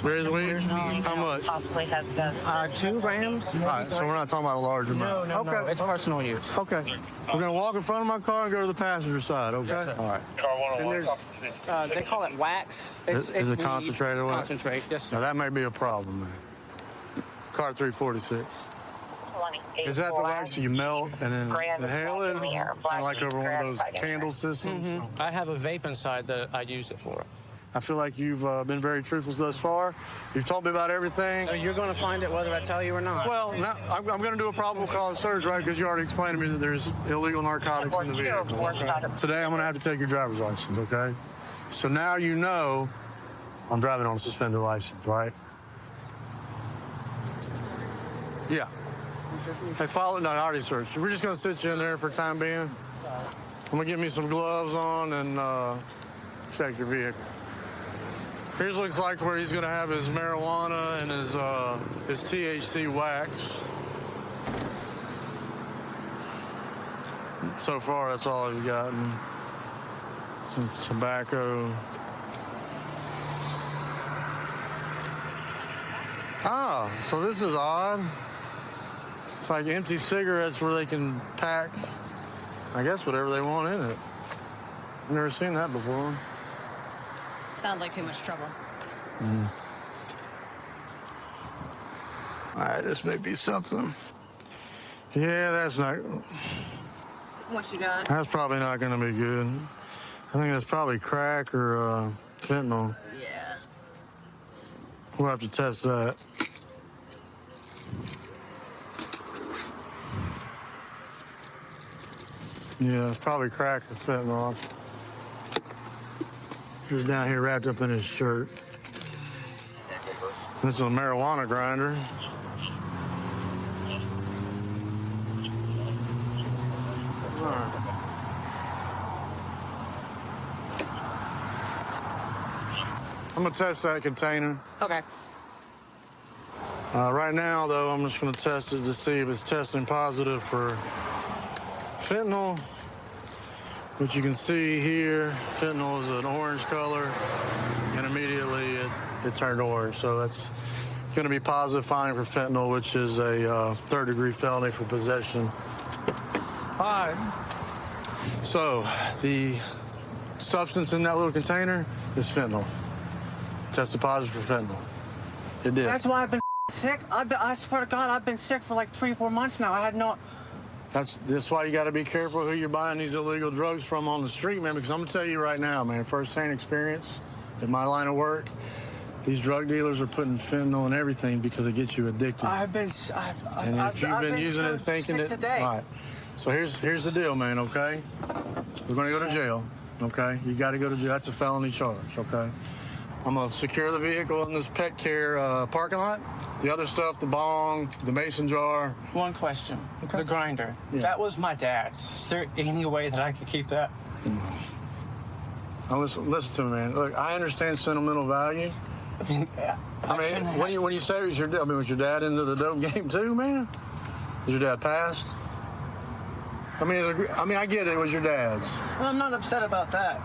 There is weed? How much?
2 grams.
All right, so we're not talking about a large amount.
No, no, it's personal use.
Okay. We're going to walk in front of my car and go to the passenger side, okay?
Yes, sir.
All right.
And there's, they call it wax.
Is it
weed.
concentrated wax?
Concentrate, yes, sir.
Now, that may be a problem, man. Car 346. Is that the wax you melt and then inhale it? Kind of like over one of those candle systems?
I have a vape inside that I use it for.
I feel like you've been very truthful thus far. You've told me about everything.
So you're going to find it whether I tell you or not.
Well, now, I'm going to do a probable cause search, right? Because you already explained to me that there's illegal narcotics in the vehicle. Okay? Today, I'm going to have to take your driver's license, okay? So now you know I'm driving on a suspended license, right? Yeah. Hey, follow. No, I already searched. We're just going to sit you in there for the time being. I'm going to get me some gloves on and check your vehicle. Here's looks like where he's going to have his marijuana and his THC wax. So far, that's all I've gotten. Some tobacco. Ah, so this is odd. It's like empty cigarettes where they can pack, I guess, whatever they want in it. I've never seen that before.
Sounds like too much trouble.
All right, this may be something. Yeah, that's not.
What you got?
That's probably not going to be good. I think that's probably crack or fentanyl.
Yeah.
We'll have to test that. Yeah, it's probably crack or fentanyl. He was down here wrapped up in his shirt. This is a marijuana grinder. All right. I'm gonna test that container.
Okay.
Right now, though, I'm just gonna test it to see if it's testing positive for fentanyl. Which you can see here, fentanyl is an orange color, and immediately it turned orange. So that's gonna be positive finding for fentanyl, which is a third-degree felony for possession. All right. So the substance in that little container is fentanyl. Tested positive for fentanyl. It did.
That's why I've been sick. I swear to God, I've been sick for like 3 or 4 months now. I had no...
That's why you got to be careful who you're buying these illegal drugs from on the street, man, because I'm going to tell you right now, man, firsthand experience in my line of work, these drug dealers are putting fentanyl in everything because it gets you addicted.
I've been
using it thinking
sick
that...
today.
All right. So here's the deal, man, okay? We're going to go to jail, okay? You got to go to jail. That's a felony charge, okay? I'm going to secure the vehicle in this pet care parking lot. The other stuff, the bong, the mason jar.
One question. Okay. The grinder.
Yeah.
That was my dad's. Is there any way that I could keep that?
Now listen to me, man. Look, I understand sentimental value. When you say it was your dad, was your dad into the dope game too, man? Was your dad passed? I get it. It was your dad's.
Well, I'm not upset about that.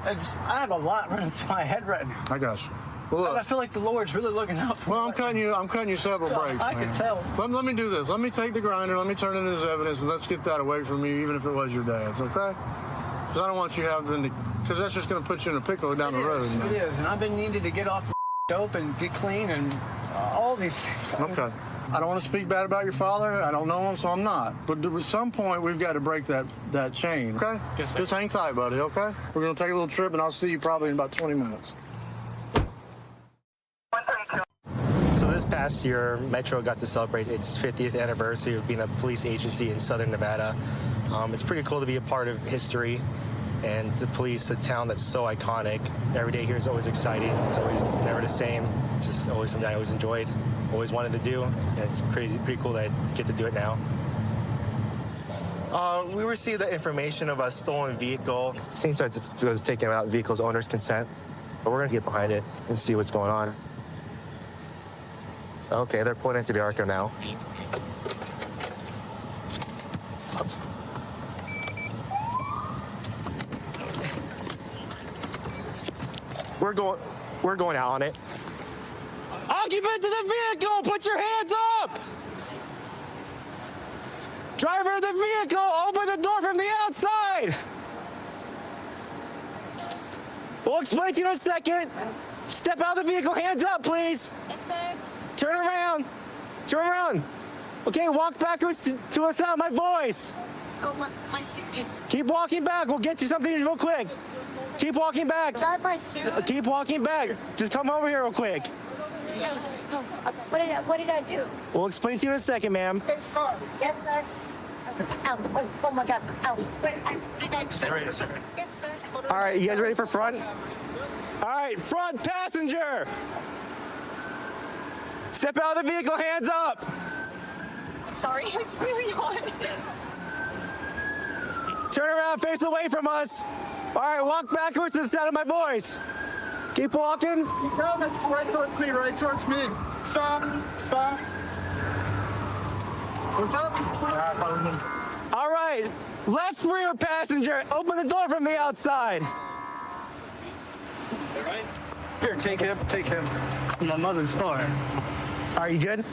I have a lot running through my head right now.
I got you. Well, look,
I feel like the Lord's really looking out for me.
Well, I'm cutting you several breaks,
I
man.
can tell.
Let me do this. Let me take the grinder. Let me turn it into evidence, and let's get that away from you, even if it was your dad's, okay? Because I don't want you having to... Because that's just going to put you in a pickle down the road.
It is, and I've been needing to get off the dope and get clean and all these things.
Okay. I don't want to speak bad about your father. I don't know him, so I'm not. But at some point, we've got to break that chain, okay?
Yes, sir.
Just hang tight, buddy, okay? We're going to take a little trip, and I'll see you probably in about 20 minutes.
So this past year, Metro got to celebrate its 50th anniversary of being a police agency in Southern Nevada. It's pretty cool to be a part of history and to police a town that's so iconic. Every day here is always exciting. It's always never the same. It's just always something I always enjoyed, always wanted to do, and it's pretty cool that I get to do it now. We received the information of a stolen vehicle. Seems like it was taken without the vehicle's owner's consent, but we're gonna get behind it and see what's going on. Okay, they're pulling into the ARCO now. We're going out on it. Occupants of the vehicle, put your hands up! Driver of the vehicle, open the door from the outside! We'll explain to you in a second. Step out of the vehicle, hands up, please.
Yes, sir.
Turn around. Turn around. Okay, walk backwards to the sound of my voice.
Oh, my shoes.
Keep walking back. We'll get you something real quick. Keep walking back.
My shoes.
Keep walking back. Just come over here real quick.
No. What did I do?
We'll explain to you in a second, ma'am.
Yes, sir. Yes, sir. Ow. Oh my God. Ow.
Stay right here, sir.
Yes, sir.
All right, you guys ready for front? All right, front passenger. Step out of the vehicle, hands up.
Sorry, it's really hard.
Turn around, face away from us. All right, walk backwards to the sound of my voice. Keep walking.
No, right towards me, right towards me. Stop. What's up?
All right, left rear passenger, open the door from the outside.
Here, take him. My mother's car.
Are you good?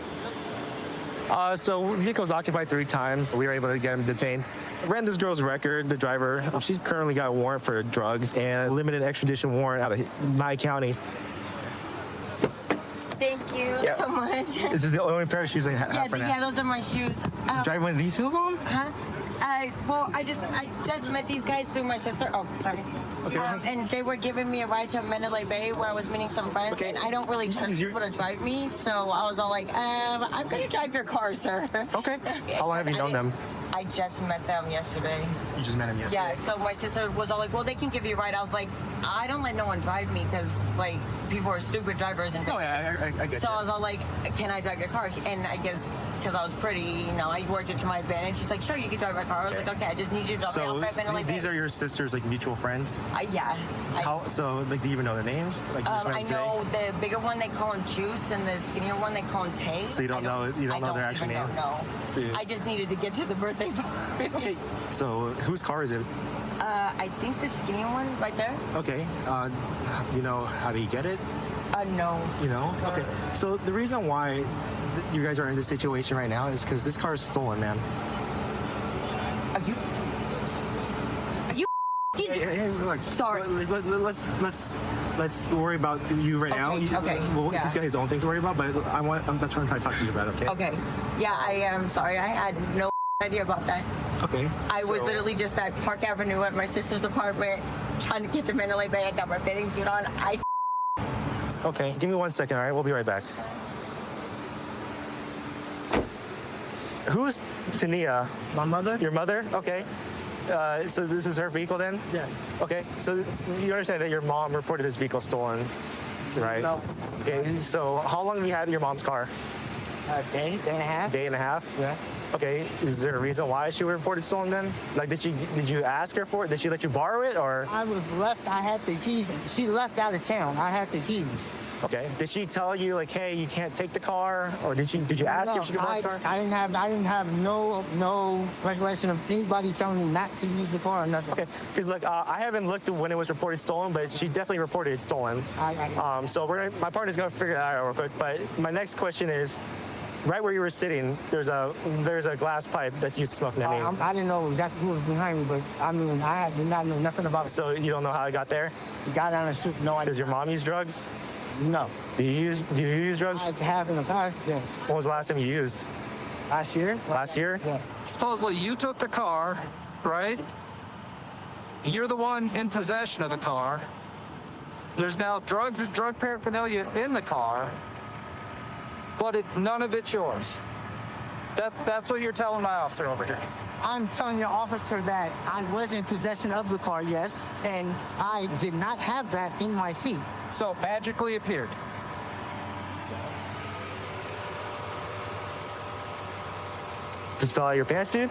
So vehicle's occupied 3 times. We were able to get him detained. Ran this girl's record, the driver. She's currently got a warrant for drugs and a limited extradition warrant out of Nye County.
Thank you so much.
This is the only pair of shoes I have for now.
Yeah, those are my shoes.
Drive one of these heels on?
Huh? Well, I just met these guys through my sister. Oh, sorry.
Okay.
And they were giving me a ride to Mandalay Bay where I was meeting some friends. Okay. And I don't really trust people to drive me, so I was all like, I'm gonna drive your car, sir.
Okay. How long have you known them?
I just met them yesterday.
You just met him yesterday?
Yeah, so my sister was all like, well, they can give you a ride. I was like, I don't let no one drive me because, like, people are stupid drivers. And
oh, yeah, I get
So
you.
I was all like, can I drive your car? And I guess because I was pretty, you know, I worked it to my advantage. She's like, sure, you can drive my car. I was like, okay, I just need you to drop me off at Mandalay Bay.
These are your sister's, like, mutual friends?
Yeah.
So, like, do you even know their names? Like, you just met
I
them today?
know the bigger one, they call him Juice, and the skinnier one, they call him Tay.
So you don't know their actual name?
No.
So
I just needed to get to the birthday party.
Okay. So whose car is it?
I think the skinnier one right there.
Okay. You know how do you get it?
No.
You know? Okay. So the reason why you guys are in this situation right now is because this car is stolen, man.
Are you?
Hey, look.
Sorry.
Let's worry about you right now.
Okay.
Well,
Yeah.
he's got his own things to worry about, but I'm not trying to talk to you about it. Okay.
Okay. Yeah, I am sorry. I had no idea about that.
Okay.
I was literally just at Park Avenue at my sister's apartment trying to get to Mandalay Bay. I got my bathing suit on.
Okay. Give me 1 second. All right. We'll be right back. Who's Tania?
My mother.
Your mother? Okay. So this is her vehicle then?
Yes.
Okay. So you understand that your mom reported this vehicle stolen, right?
No.
Okay. So how long have you had your mom's car?
A day and a half.
Day and a half?
Yeah.
Okay. Is there a reason why she reported stolen then? Like, did you ask her for it? Did she let you borrow it or?
I was left. I had the keys. She left out of town. I had the keys.
Okay. Did she tell you like, hey, you can't take the car, or did you ask her if she could borrow the car?
I didn't have no recollection of anybody telling me not to use the car or nothing.
Okay. Because look, I haven't looked at when it was reported stolen, but she definitely reported it stolen. So my partner's gonna figure that out real quick. But my next question is, right where you were sitting, there's a glass pipe that's used to smoke.
I didn't know exactly who was behind me, but I mean, I did not know nothing about it.
So you don't know how it got there?
It got down the street, no idea.
Does your mom use drugs?
No.
Do you use drugs?
I have in the past, yes.
When was the last time you used?
Last year.
Last year?
Yeah.
Supposedly you took the car, right? You're the one in possession of the car. There's now drugs and drug paraphernalia in the car, but none of it's yours. That's what you're telling my officer over here.
I'm telling your officer that I was in possession of the car, yes, and I did not have that in my seat.
So magically appeared.
Just fell out of your pants, dude?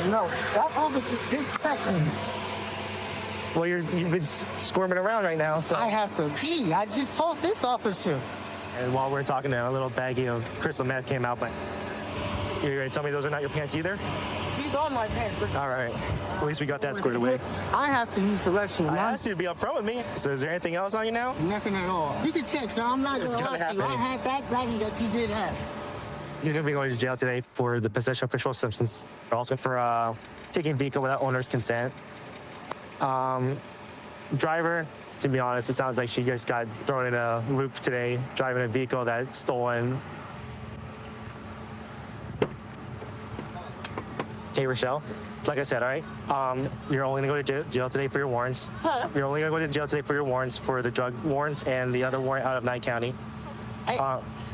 No, that officer did check me.
Well, you've been squirming around right now, so.
I have to pee. I just told this officer.
And while we're talking, a little baggie of crystal meth came out, but you're gonna tell me those are not your pants either?
These are my pants, but
all right. At least we got that squared away.
I have to use the restroom.
I asked you to be upfront with me. So is there anything else on you now?
Nothing at all. You can check, sir. I'm not
It's
gonna
gonna
lie to you. I
happen.
had that baggie that you did have.
He's gonna be going to jail today for the possession of controlled substance. Also for taking a vehicle without owner's consent. Driver, to be honest, it sounds like she just got thrown in a loop today, driving a vehicle that's stolen. Hey, Rochelle. Like I said, all right, you're only gonna go to jail today for your warrants.
Huh?
You're only gonna go to jail today for your warrants, for the drug warrants and the other warrant out of Nye County.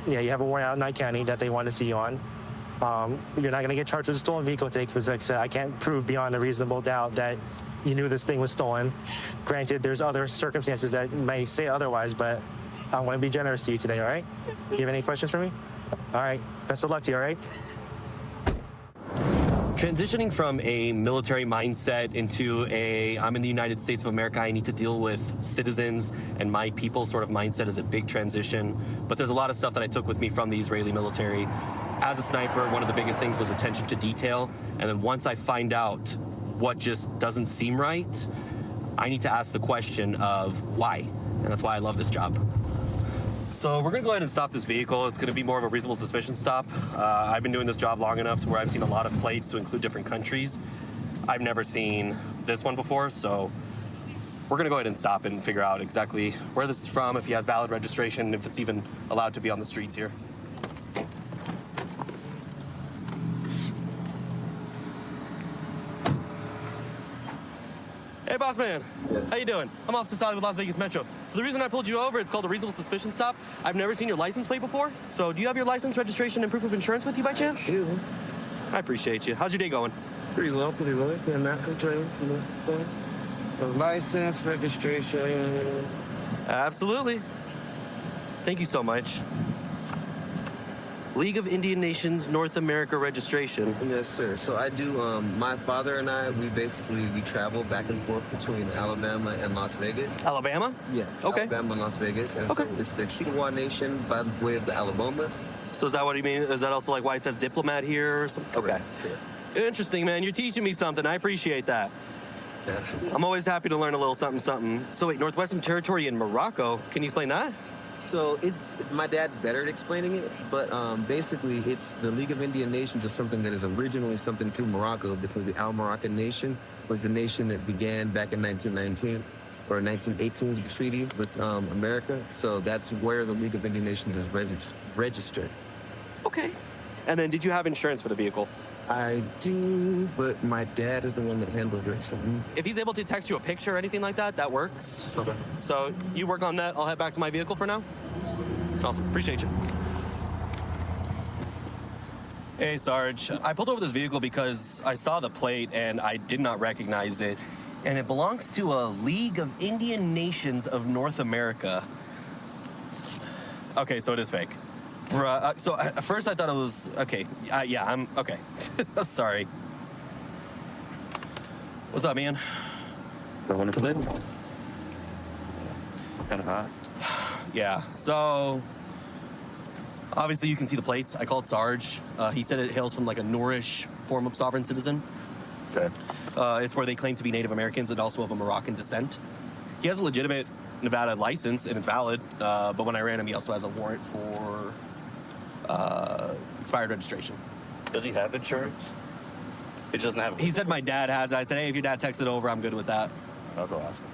Yeah, you have a warrant out of Nye County that they want to see you on. You're not gonna get charged with a stolen vehicle today because, like I said, I can't prove beyond a reasonable doubt that you knew this thing was stolen. Granted, there's other circumstances that may say otherwise, but I want to be generous to you today, all right? You have any questions for me? All right, best of luck to you, all right?
Transitioning from a military mindset into I'm in the United States of America, I need to deal with citizens and my people sort of mindset is a big transition. But there's a lot of stuff that I took with me from the Israeli military. As a sniper, one of the biggest things was attention to detail. And then once I find out what just doesn't seem right, I need to ask the question of why. And that's why I love this job. So we're gonna go ahead and stop this vehicle. It's gonna be more of a reasonable suspicion stop. I've been doing this job long enough to where I've seen a lot of plates to include different countries. I've never seen this one before, so we're gonna go ahead and stop and figure out exactly where this is from, if he has valid registration, if it's even allowed to be on the streets here. Hey, boss man. Yes. How you doing? I'm Officer Sally with Las Vegas Metro. So the reason I pulled you over, it's called a reasonable suspicion stop. I've never seen your license plate before. So do you have your license, registration, and proof of insurance with you by chance? I do. I appreciate you. How's your day going?
Pretty well, pretty well. Can I control license, registration?
Absolutely. Thank you so much. League of Indian Nations North America registration.
Yes, sir. So I do, my father and I, we travel back and forth between Alabama and Las Vegas.
Alabama?
Yes.
Okay.
Alabama and Las Vegas. And
okay.
So it's the Kiowa Nation by way of the Alabamas.
So is that what you mean? Is that also like why it says diplomat here or something?
Correct.
Okay. Correct. Interesting, man. You're teaching me something. I appreciate that.
Absolutely.
I'm always happy to learn a little something, something. So wait, Northwestern Territory in Morocco. Can you explain that?
So my dad's better at explaining it, but basically it's the League of Indian Nations is something that is originally something to Morocco because the Al Moroccan Nation was the nation that began back in 1919 or 1918 with the treaty with America. So that's where the League of Indian Nations is registered.
Okay. And then did you have insurance for the vehicle?
I do, but my dad is the one that handles it. So.
If he's able to text you a picture or anything like that, that works. Okay. So you work on that. I'll head back to my vehicle for now. Awesome. Appreciate you. Hey, Sarge. I pulled over this vehicle because I saw the plate and I did not recognize it. And it belongs to a League of Indian Nations of North America. Okay, so it is fake. So at first I thought it was, okay, yeah, I'm, okay. Sorry. What's up, man?
Going to bed?
Kind of hot. Yeah, so obviously you can see the plates. I called Sarge. He said it hails from like a Noorish form of sovereign citizen.
Okay.
It's where they claim to be Native Americans and also of a Moroccan descent. He has a legitimate Nevada license and it's valid, but when I ran him, he also has a warrant for expired registration.
Does he have insurance? He doesn't have.
He said my dad has it. I said, hey, if your dad texts it over, I'm good with that.
I'll go ask him.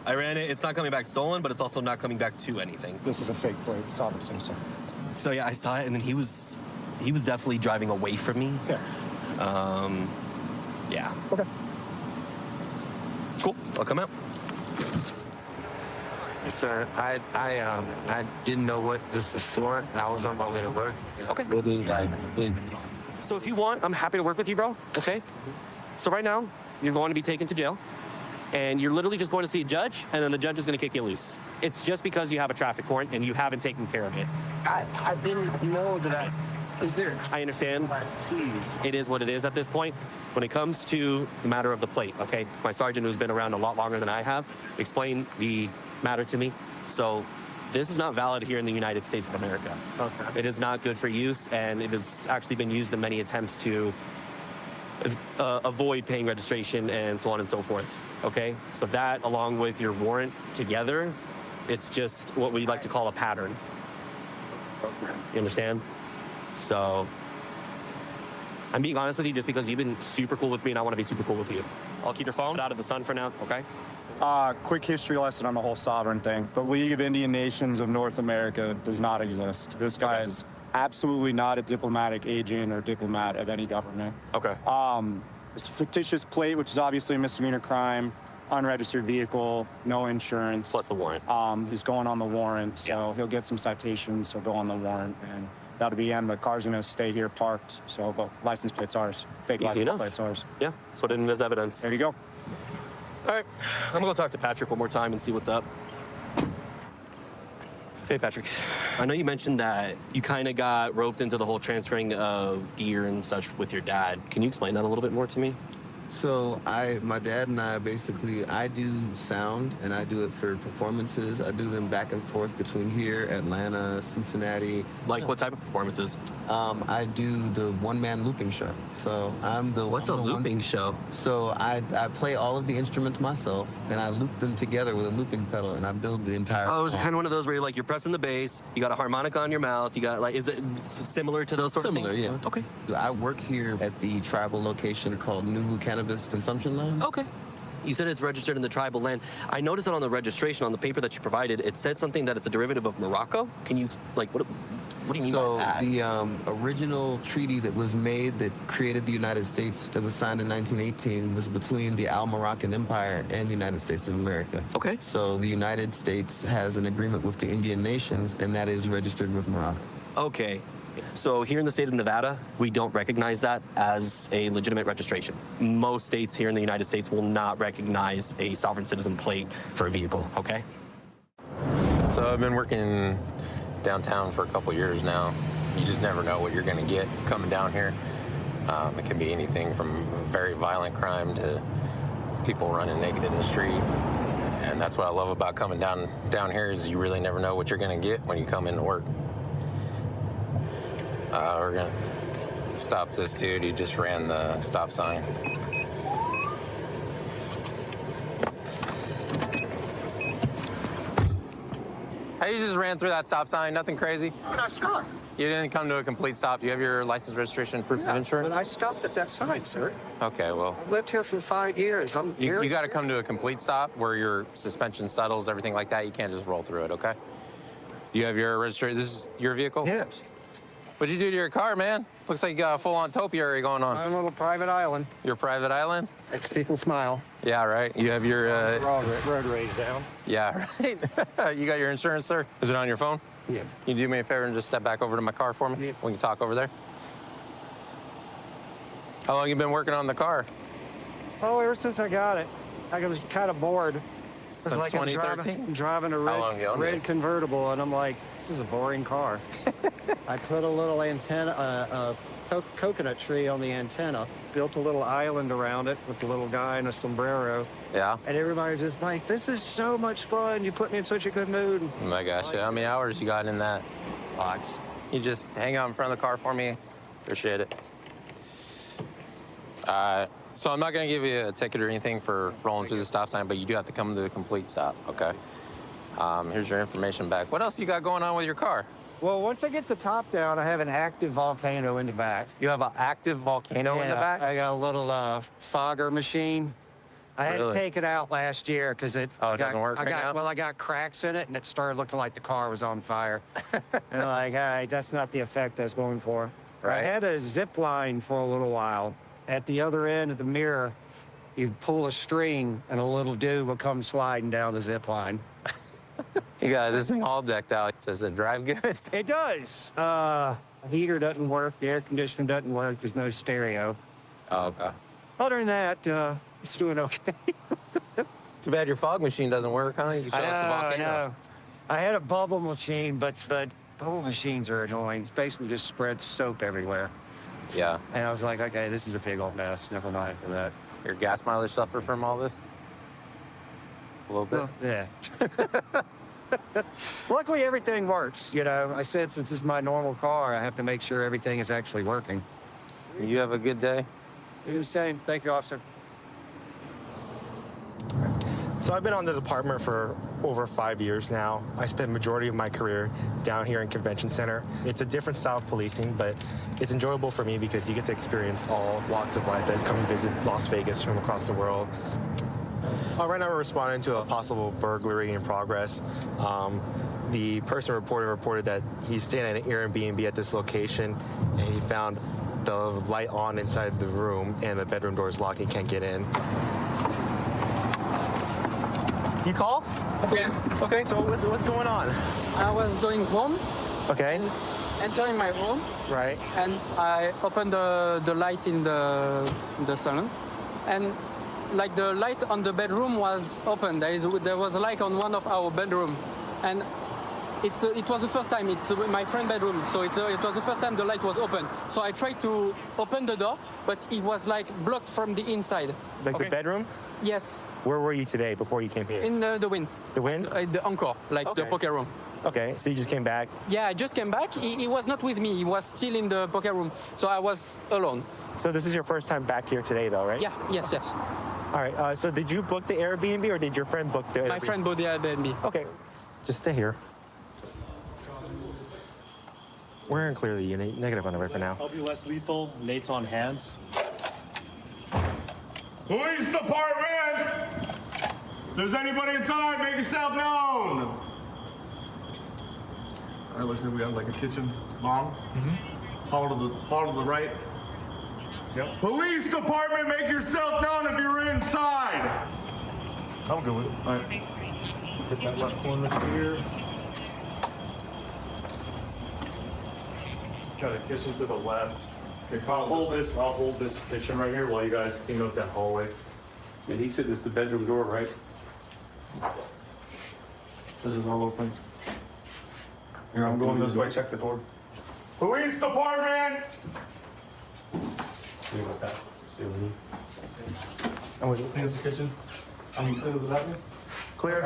I ran it. It's not coming back stolen, but it's also not coming back to anything.
This is a fake plate. Stop it, Simpson.
So yeah, I saw it, and then he was definitely driving away from me.
Yeah.
Yeah.
Okay.
Cool. I'll come out.
Sir, I didn't know what this was for. I was on my way to work.
Okay.
Really,
So if you want, I'm happy to work with you, bro. Okay. So right now, you're going to be taken to jail. And you're literally just going to see a judge, and then the judge is going to kick you loose. It's just because you have a traffic warrant and you haven't taken care of it.
I didn't know that is there.
I understand.
Please.
It is what it is at this point. When it comes to the matter of the plate, okay? My sergeant, who's been around a lot longer than I have, explained the matter to me. So this is not valid here in the United States of America.
Okay.
It is not good for use, and it has actually been used in many attempts to avoid paying registration and so on and so forth. Okay, so that along with your warrant together, it's just what we like to call a pattern. You understand? So I'm being honest with you just because you've been super cool with me and I want to be super cool with you. I'll keep your phone out of the sun for now, okay?
Quick history lesson on the whole sovereign thing. The League of Indian Nations of North America does not exist. This guy is absolutely not a diplomatic agent or diplomat of any government.
Okay.
It's a fictitious plate, which is obviously a misdemeanor crime, unregistered vehicle, no insurance.
Plus the warrant.
He's going on the warrant, so he'll get some citations, he'll go on the warrant, and that'll be end. The car's gonna stay here parked, so the license plate's ours. Fake
Easy
license
enough.
plate's ours.
Yeah, that's what it is evidence.
There you go.
All right, I'm gonna go talk to Patrick one more time and see what's up. Hey, Patrick. I know you mentioned that you kind of got roped into the whole transferring of gear and such with your dad. Can you explain that a little bit more to me?
So my dad and I basically, I do sound and I do it for performances. I do them back and forth between here, Atlanta, Cincinnati.
Like what type of performances?
I do the one-man looping show. So
What's a looping show?
So I play all of the instruments myself and I loop them together with a looping pedal and I build the entire
Oh, it's
song.
kind of one of those where you're pressing the bass, you got a harmonica on your mouth, you got is it similar to those sort of things?
Similar, yeah.
Okay.
I work here at the tribal location called Nubu Cannabis Consumption Lounge.
Okay. You said it's registered in the tribal land. I noticed that on the registration, on the paper that you provided, it said something that it's a derivative of Morocco. Can you, what do you mean by that?
The original treaty that was made that created the United States, that was signed in 1918, was between the Al Moroccan Empire and the United States of America.
Okay.
So the United States has an agreement with the Indian nations, and that is registered with Morocco.
Okay. So here in the state of Nevada, we don't recognize that as a legitimate registration. Most states here in the United States will not recognize a sovereign citizen plate for a vehicle, okay?
So I've been working downtown for a couple years now. You just never know what you're going to get coming down here. It can be anything from very violent crime to people running naked in the street. And that's what I love about coming down here is you really never know what you're going to get when you come into work. We're going to stop this dude. He just ran the stop sign. Hey, you just ran through that stop sign, nothing crazy?
But I stopped.
You didn't come to a complete stop. Do you have your license, registration, proof of insurance?
But I stopped at that sign, sir.
Okay, well.
I've lived here for 5 years.
You got to come to a complete stop where your suspension settles, everything like that. You can't just roll through it, okay? You have your registration. This is your vehicle?
Yes.
What'd you do to your car, man? Looks like you got a full-on topiary going on.
I'm on a private island.
Your private island?
Makes people smile.
Yeah, right. You have your...
road rage down.
Yeah, right. You got your insurance, sir? Is it on your phone?
Yeah.
Can you do me a favor and just step back over to my car for me? Yeah. We can talk over there. How long you been working on the car?
Oh, ever since I got it. I was kind of bored. It's
Since
like
2013?
I'm driving a
How long you owned
red
it?
convertible, and I'm like, this is a boring car. I put a little antenna, coconut tree on the antenna, built a little island around it with a little guy in a sombrero.
Yeah.
And everybody's just like, this is so much fun. You put me in such a good mood.
I gotcha. How many hours you got in that?
Lots.
You just hang out in front of the car for me? Appreciate it. So I'm not going to give you a ticket or anything for rolling through the stop sign, but you do have to come to the complete stop, okay? Here's your information back. What else you got going on with your car?
Well, once I get the top down, I have an active volcano in the back.
You have an active volcano in the back?
I got a little fogger machine. I had to
Really?
take it out last year because it
doesn't work right now?
Well, I got cracks in it, and it started looking like the car was on fire. And I'm like, all right, that's not the effect I was going for.
Right.
I had a zip line for a little while. At the other end of the mirror, you pull a string, and a little dude will come sliding down the zip line.
You got this thing all decked out. Does it drive good?
It does. The heater doesn't work. The air conditioner doesn't work. There's no stereo.
Oh, okay.
Other than that, it's doing okay.
Too bad your fog machine doesn't work, huh? You should show us the
I
volcano.
know. I had a bubble machine, but bubble machines are annoying. It's basically just spreads soap everywhere.
Yeah.
And I was like, okay, this is a big old mess. Never mind for that.
Your gas mileage suffer from all this? A little bit?
Well, yeah. Luckily, everything works. You know, I said since it's my normal car, I have to make sure everything is actually working.
You have a good day.
You're the same. Thank you, officer.
So I've been on the department for over 5 years now. I spent the majority of my career down here in Convention Center. It's a different style of policing, but it's enjoyable for me because you get to experience all walks of life that come and visit Las Vegas from across the world. Right now we're responding to a possible burglary in progress. The person reported that he's staying at an Airbnb at this location, and he found the light on inside the room, and the bedroom door is locked. He can't get in. You call?
Yeah.
Okay, so what's going on?
I was going home,
Okay.
entering my room,
Right.
and I opened the light in the salon, and like the light on the bedroom was open. There was a light on one of our bedroom, and it was the first time. It's my friend's bedroom, so it was the first time the light was open. So I tried to open the door,
but it was like blocked from the inside.
Like the bedroom?
Yes,
Where were you today before you came here?
in the wind.
The wind?
The encore, like the
Okay.
poker room.
Okay, so you just came back.
Yeah, I just came back. He was not with me. He was still in the poker room, so I was alone.
So this is your first time back here today, though, right?
Yeah, yes.
All right, so did you book the Airbnb or did your friend book the
My
Airbnb?
friend bought the Airbnb.
Okay, just stay here. We're in clearly negative on the right for now.
Help you less lethal. Nate's on hands.
Police department! If there's anybody inside, make yourself known. All right, looks like we have like a kitchen bomb. Hall to the right. Yep. Police department, make yourself known if you're inside. I'm good with it. All right. Hit that left corner here.
Got a kitchen to the left. Okay, I'll hold this kitchen right here while you guys clean up that hallway. And he said it's the bedroom door, right? This is all open. Here, I'm going this way, check the door.
Police department!
Stay with that. Stay with me.
I'm with you.
Clean the kitchen. I'm clear with the bathroom?
Clear.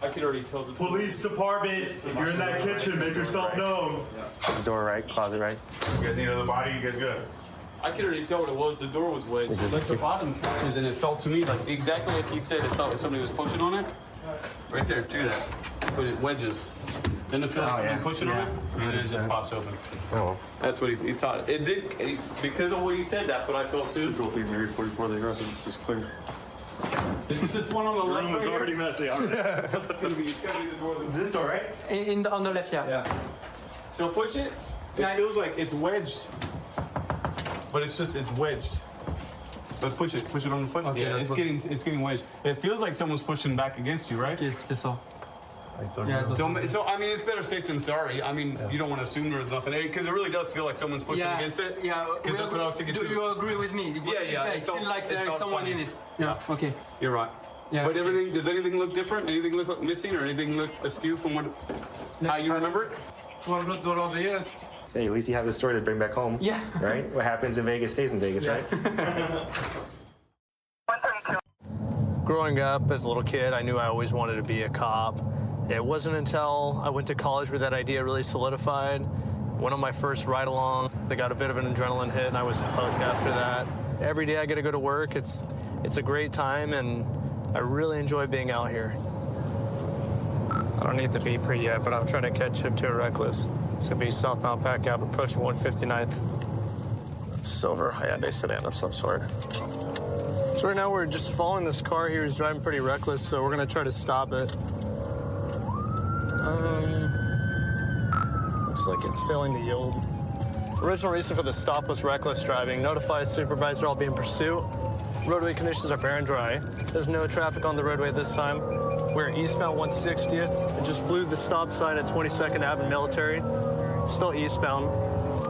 I could already tell the police department. If you're in that kitchen, make yourself known.
The door right, closet right.
You guys need another body? You guys good?
I could already tell what it was. The door was wedged. Like the bottom is, and it felt to me like exactly like he said. It felt like somebody was pushing on it. Right there, do that. But it wedges. Then it feels like somebody pushing on it, and then it just pops open.
Oh.
That's what he thought. It did because of what he said. That's what I felt too.
Control thing there, 44. The aggressive is clear.
Is this one on the left?
The room is already messy. All right.
It's gonna be the door.
This door, right? On the left, yeah.
So push it. It feels like it's wedged, but it's wedged. But push it on the foot.
Okay,
Yeah, it's getting wedged. It feels like someone's pushing back against you, right?
Yes, c'est ça.
Yeah. So I mean, it's better safe than sorry. I mean, you don't want to assume there's nothing because it really does feel like someone's pushing against it.
Yeah,
because that's what I was thinking
do
too.
you agree with me?
Yeah.
It feels like there is someone in it. Yeah. Okay.
You're right.
Yeah.
But everything, does anything look different? Anything look missing or anything look askew from what, how you remember it?
Hey, at least you have the story to bring back home.
Yeah.
Right? What happens in Vegas stays in Vegas, right?
Growing up as a little kid, I knew I always wanted to be a cop. It wasn't until I went to college where that idea really solidified. Went on my first ride-along. I got a bit of an adrenaline hit, and I was hooked after that. Every day I get to go to work. It's a great time, and I really enjoy being out here. I don't need the beeper yet, but I'm trying to catch him to a reckless. It's gonna be southbound Pack Ave approaching 159th. Silver Hyundai sedan of some sort. So right now we're just following this car here. He's driving pretty reckless, so we're gonna try to stop it. Looks like it's failing to yield. Original reason for the stop was reckless driving. Notify supervisor I'll be in pursuit. Roadway conditions are bare and dry. There's no traffic on the roadway this time. We're eastbound 160th. It just blew the stop sign at 22nd Ave and Military. Still eastbound.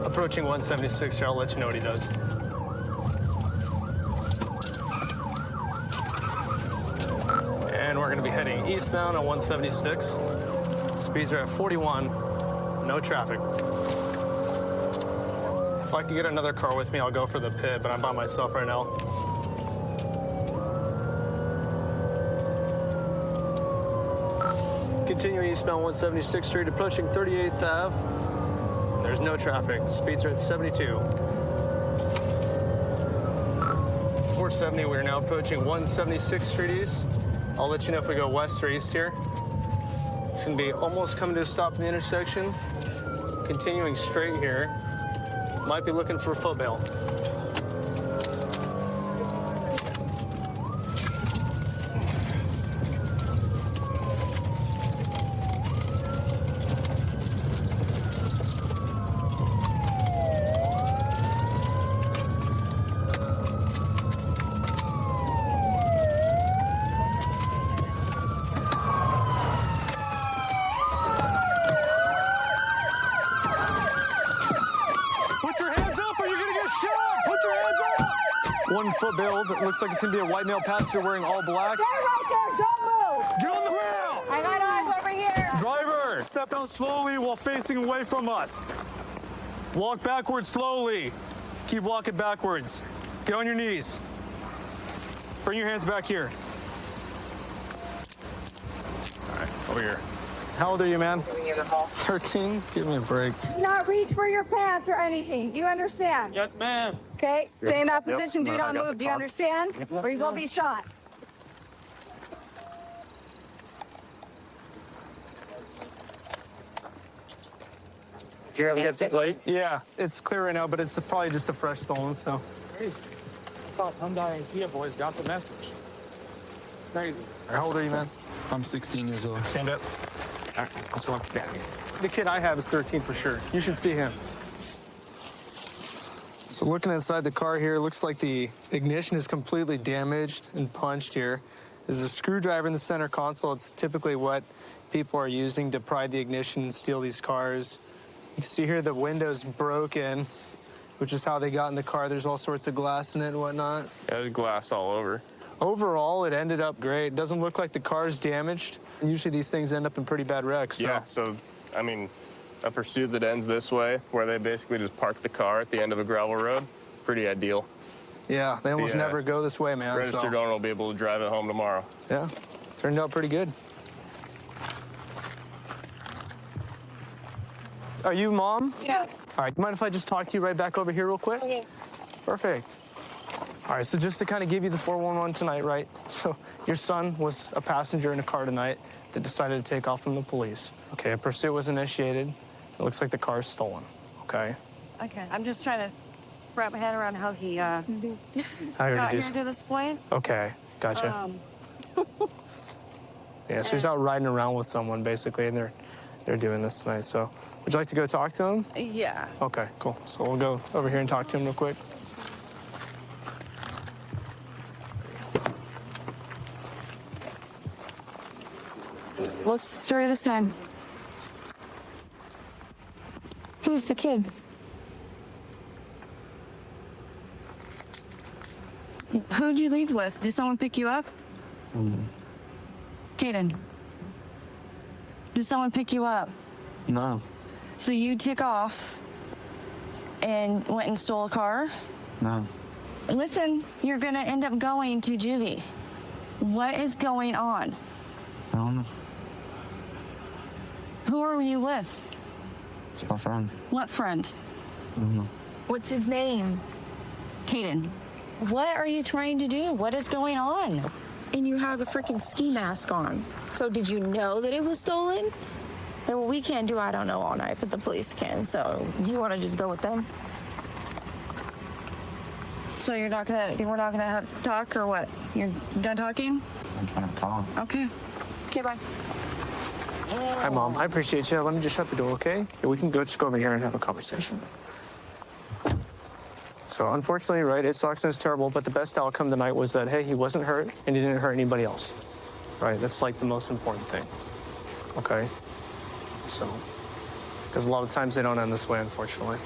Approaching 176 here. I'll let you know what he does. And we're going to be heading eastbound on 176. Speeds are at 41. No traffic. If I could get another car with me, I'll go for the pit, but I'm by myself right now. Continuing eastbound 176th Street, approaching 38th Ave. There's no traffic. Speeds are at 72. 470, we're now approaching 176th Street East. I'll let you know if we go west or east here. It's gonna be almost coming to a stop in the intersection. Continuing straight here. Might be looking for a foot bail. Put your hands up or you're gonna get shot! Put your hands up! 1 foot bail. It looks like it's gonna be a white male passenger wearing all black.
They're right there, don't move!
Get on the ground!
I got eyes over here!
Driver, step down slowly while facing away from us. Walk backwards slowly.
Keep walking backwards. Get on your knees. Bring your hands back here. All right, over here. How old are you, man? 13? Give me a break.
Do not reach for your pants or anything. You understand?
Yes, ma'am.
Okay? Stay in that
Yep.
position. Do
I
not
got the
move. Do you
car.
understand? Or you're going to be shot.
Yeah, it's clear right now, but it's probably just a fresh stolen, so.
Stop Hyundai Kia boys got the message.
Crazy. How old are you, man?
I'm 16 years old.
Stand up. All right, let's walk back. The kid I have is 13 for sure. You should see him. So looking inside the car here, looks like the ignition is completely damaged and punched here. There's a screwdriver in the center console. It's typically what people are using to pry the ignition and steal these cars. You can see here the window's broken, which is how they got in the car. There's all sorts of glass in it and whatnot.
Yeah, there's glass all over.
Overall, it ended up great. It doesn't look like the car's damaged. Usually these things end up in pretty bad wrecks. So.
Yeah, so, I mean, a pursuit that ends this way, where they basically just park the car at the end of a gravel road, pretty ideal.
Yeah, they almost never go this way, man.
Registered owner will be able to drive it home tomorrow.
Yeah, turned out pretty good. Are you mom?
Yeah.
All right, you mind if I just talk to you right back over here real quick?
Okay.
Perfect. All right, so just to kind of give you the 411 tonight, right? So your son was a passenger in a car tonight that decided to take off from the police. Okay, a pursuit was initiated. It looks like the car's stolen, okay?
Okay. I'm just trying to wrap my head around how he got here to this point.
Okay, gotcha. Yeah, so he's out riding around with someone, basically, and they're doing this tonight. So would you like to go talk to him?
Yeah.
Okay, cool. So we'll go over here and talk to him real quick.
What's the story this time? Who's the kid? Who'd you leave with? Did someone pick you up? Kaden. Did someone pick you up?
No.
So you took off and went and stole a car?
No.
Listen, you're gonna end up going to juvie. What is going on?
I don't know.
Who are you with?
It's my friend.
What friend?
I don't know.
What's his name? Kaden. What are you trying to do? What is going on?
And you have a freaking ski mask on. So did you know that it was stolen? Yeah, well, we can't do I don't know all night, but the police can. So you want to just go with them?
So we're not gonna have talk or what? You're done talking?
I'm trying to call him.
Okay. Okay, bye.
Hi, Mom. I appreciate you. Let me just shut the door, okay? Yeah, we can just go over here and have a conversation. So unfortunately, right, it sucks and it's terrible, but the best outcome tonight was that, hey, he wasn't hurt and he didn't hurt anybody else. Right? That's like the most important thing. Okay? So, because a lot of times they don't end this way, unfortunately.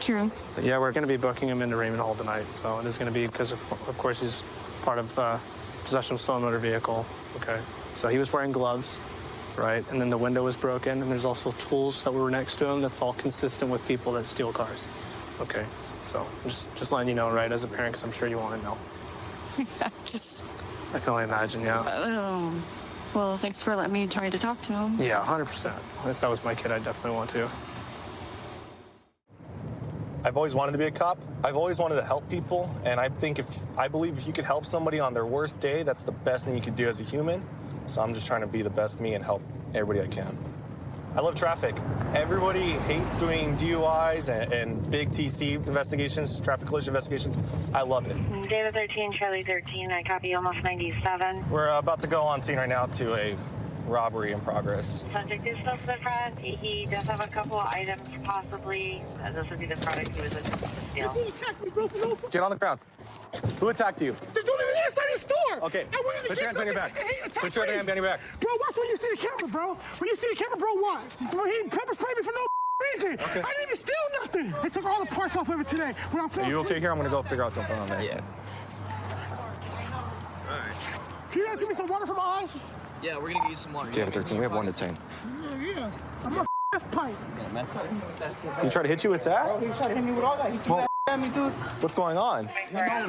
True.
But yeah, we're going to be booking him into Raymond Hall tonight. So it is going to be because, of course, he's part of possession of stolen motor vehicle. Okay? So he was wearing gloves, right? And then the window was broken, and there's also tools that were next to him. That's all consistent with people that steal cars. Okay? So just letting you know, right, as a parent, because I'm sure you want to know. I can only imagine, yeah.
Well, thanks for letting me try to talk to him.
Yeah, 100%. If that was my kid, I'd definitely want to.
I've always wanted to be a cop. I've always wanted to help people, and I believe if you could help somebody on their worst day, that's the best thing you could do as a human. So I'm just trying to be the best me and help everybody I can. I love traffic. Everybody hates doing DUIs and big TC investigations, traffic collision investigations. I love it.
Data 13, Charlie 13, I copy almost 97.
We're about to go on scene right now to a robbery in progress.
Subject is still to the front. He does have a couple of items, possibly. This would be the product he was attempting to steal.
Get on the ground. Who attacked you?
They're doing it inside the store.
Okay, put your hands behind your back. Put your hand behind your back.
Bro, watch when you see the camera, bro. When you see the camera, bro, watch. Bro, he pepper sprayed me for no reason.
Okay.
I didn't even steal nothing. They took all the parts off of it today. When I fell
Are you
asleep.
okay here? I'm gonna go figure out something on there.
Yeah. Can you guys give me some water for my eyes?
Yeah, we're gonna get you some water.
Data 13, we have 1 to 10.
Yeah. I'm not meth pipe.
He tried to hit you with that?
Bro, he tried to hit me with all that. He threw that at me, dude.
What's going on?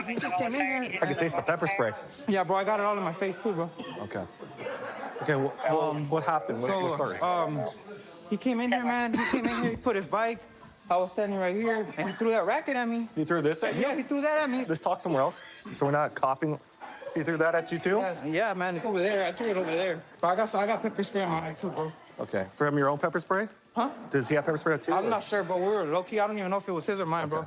He just came in here.
I can taste the pepper spray.
Yeah, bro, I got it all in my face too, bro.
Okay. Okay, well, what happened? What started?
He came in here, man. He came in here, he put his bike. I was standing right here, and he threw that racket at me.
He threw this at you?
Yeah, he threw that at me.
Let's talk somewhere else. So we're not coughing. He threw that at you too?
Yeah, man, it's over there. I threw it over there. But I got pepper spray on my eye too, bro.
Okay. From your own pepper spray?
Huh?
Does he have pepper spray too?
I'm not sure, but we were low key. I don't even know if it was his or mine, bro.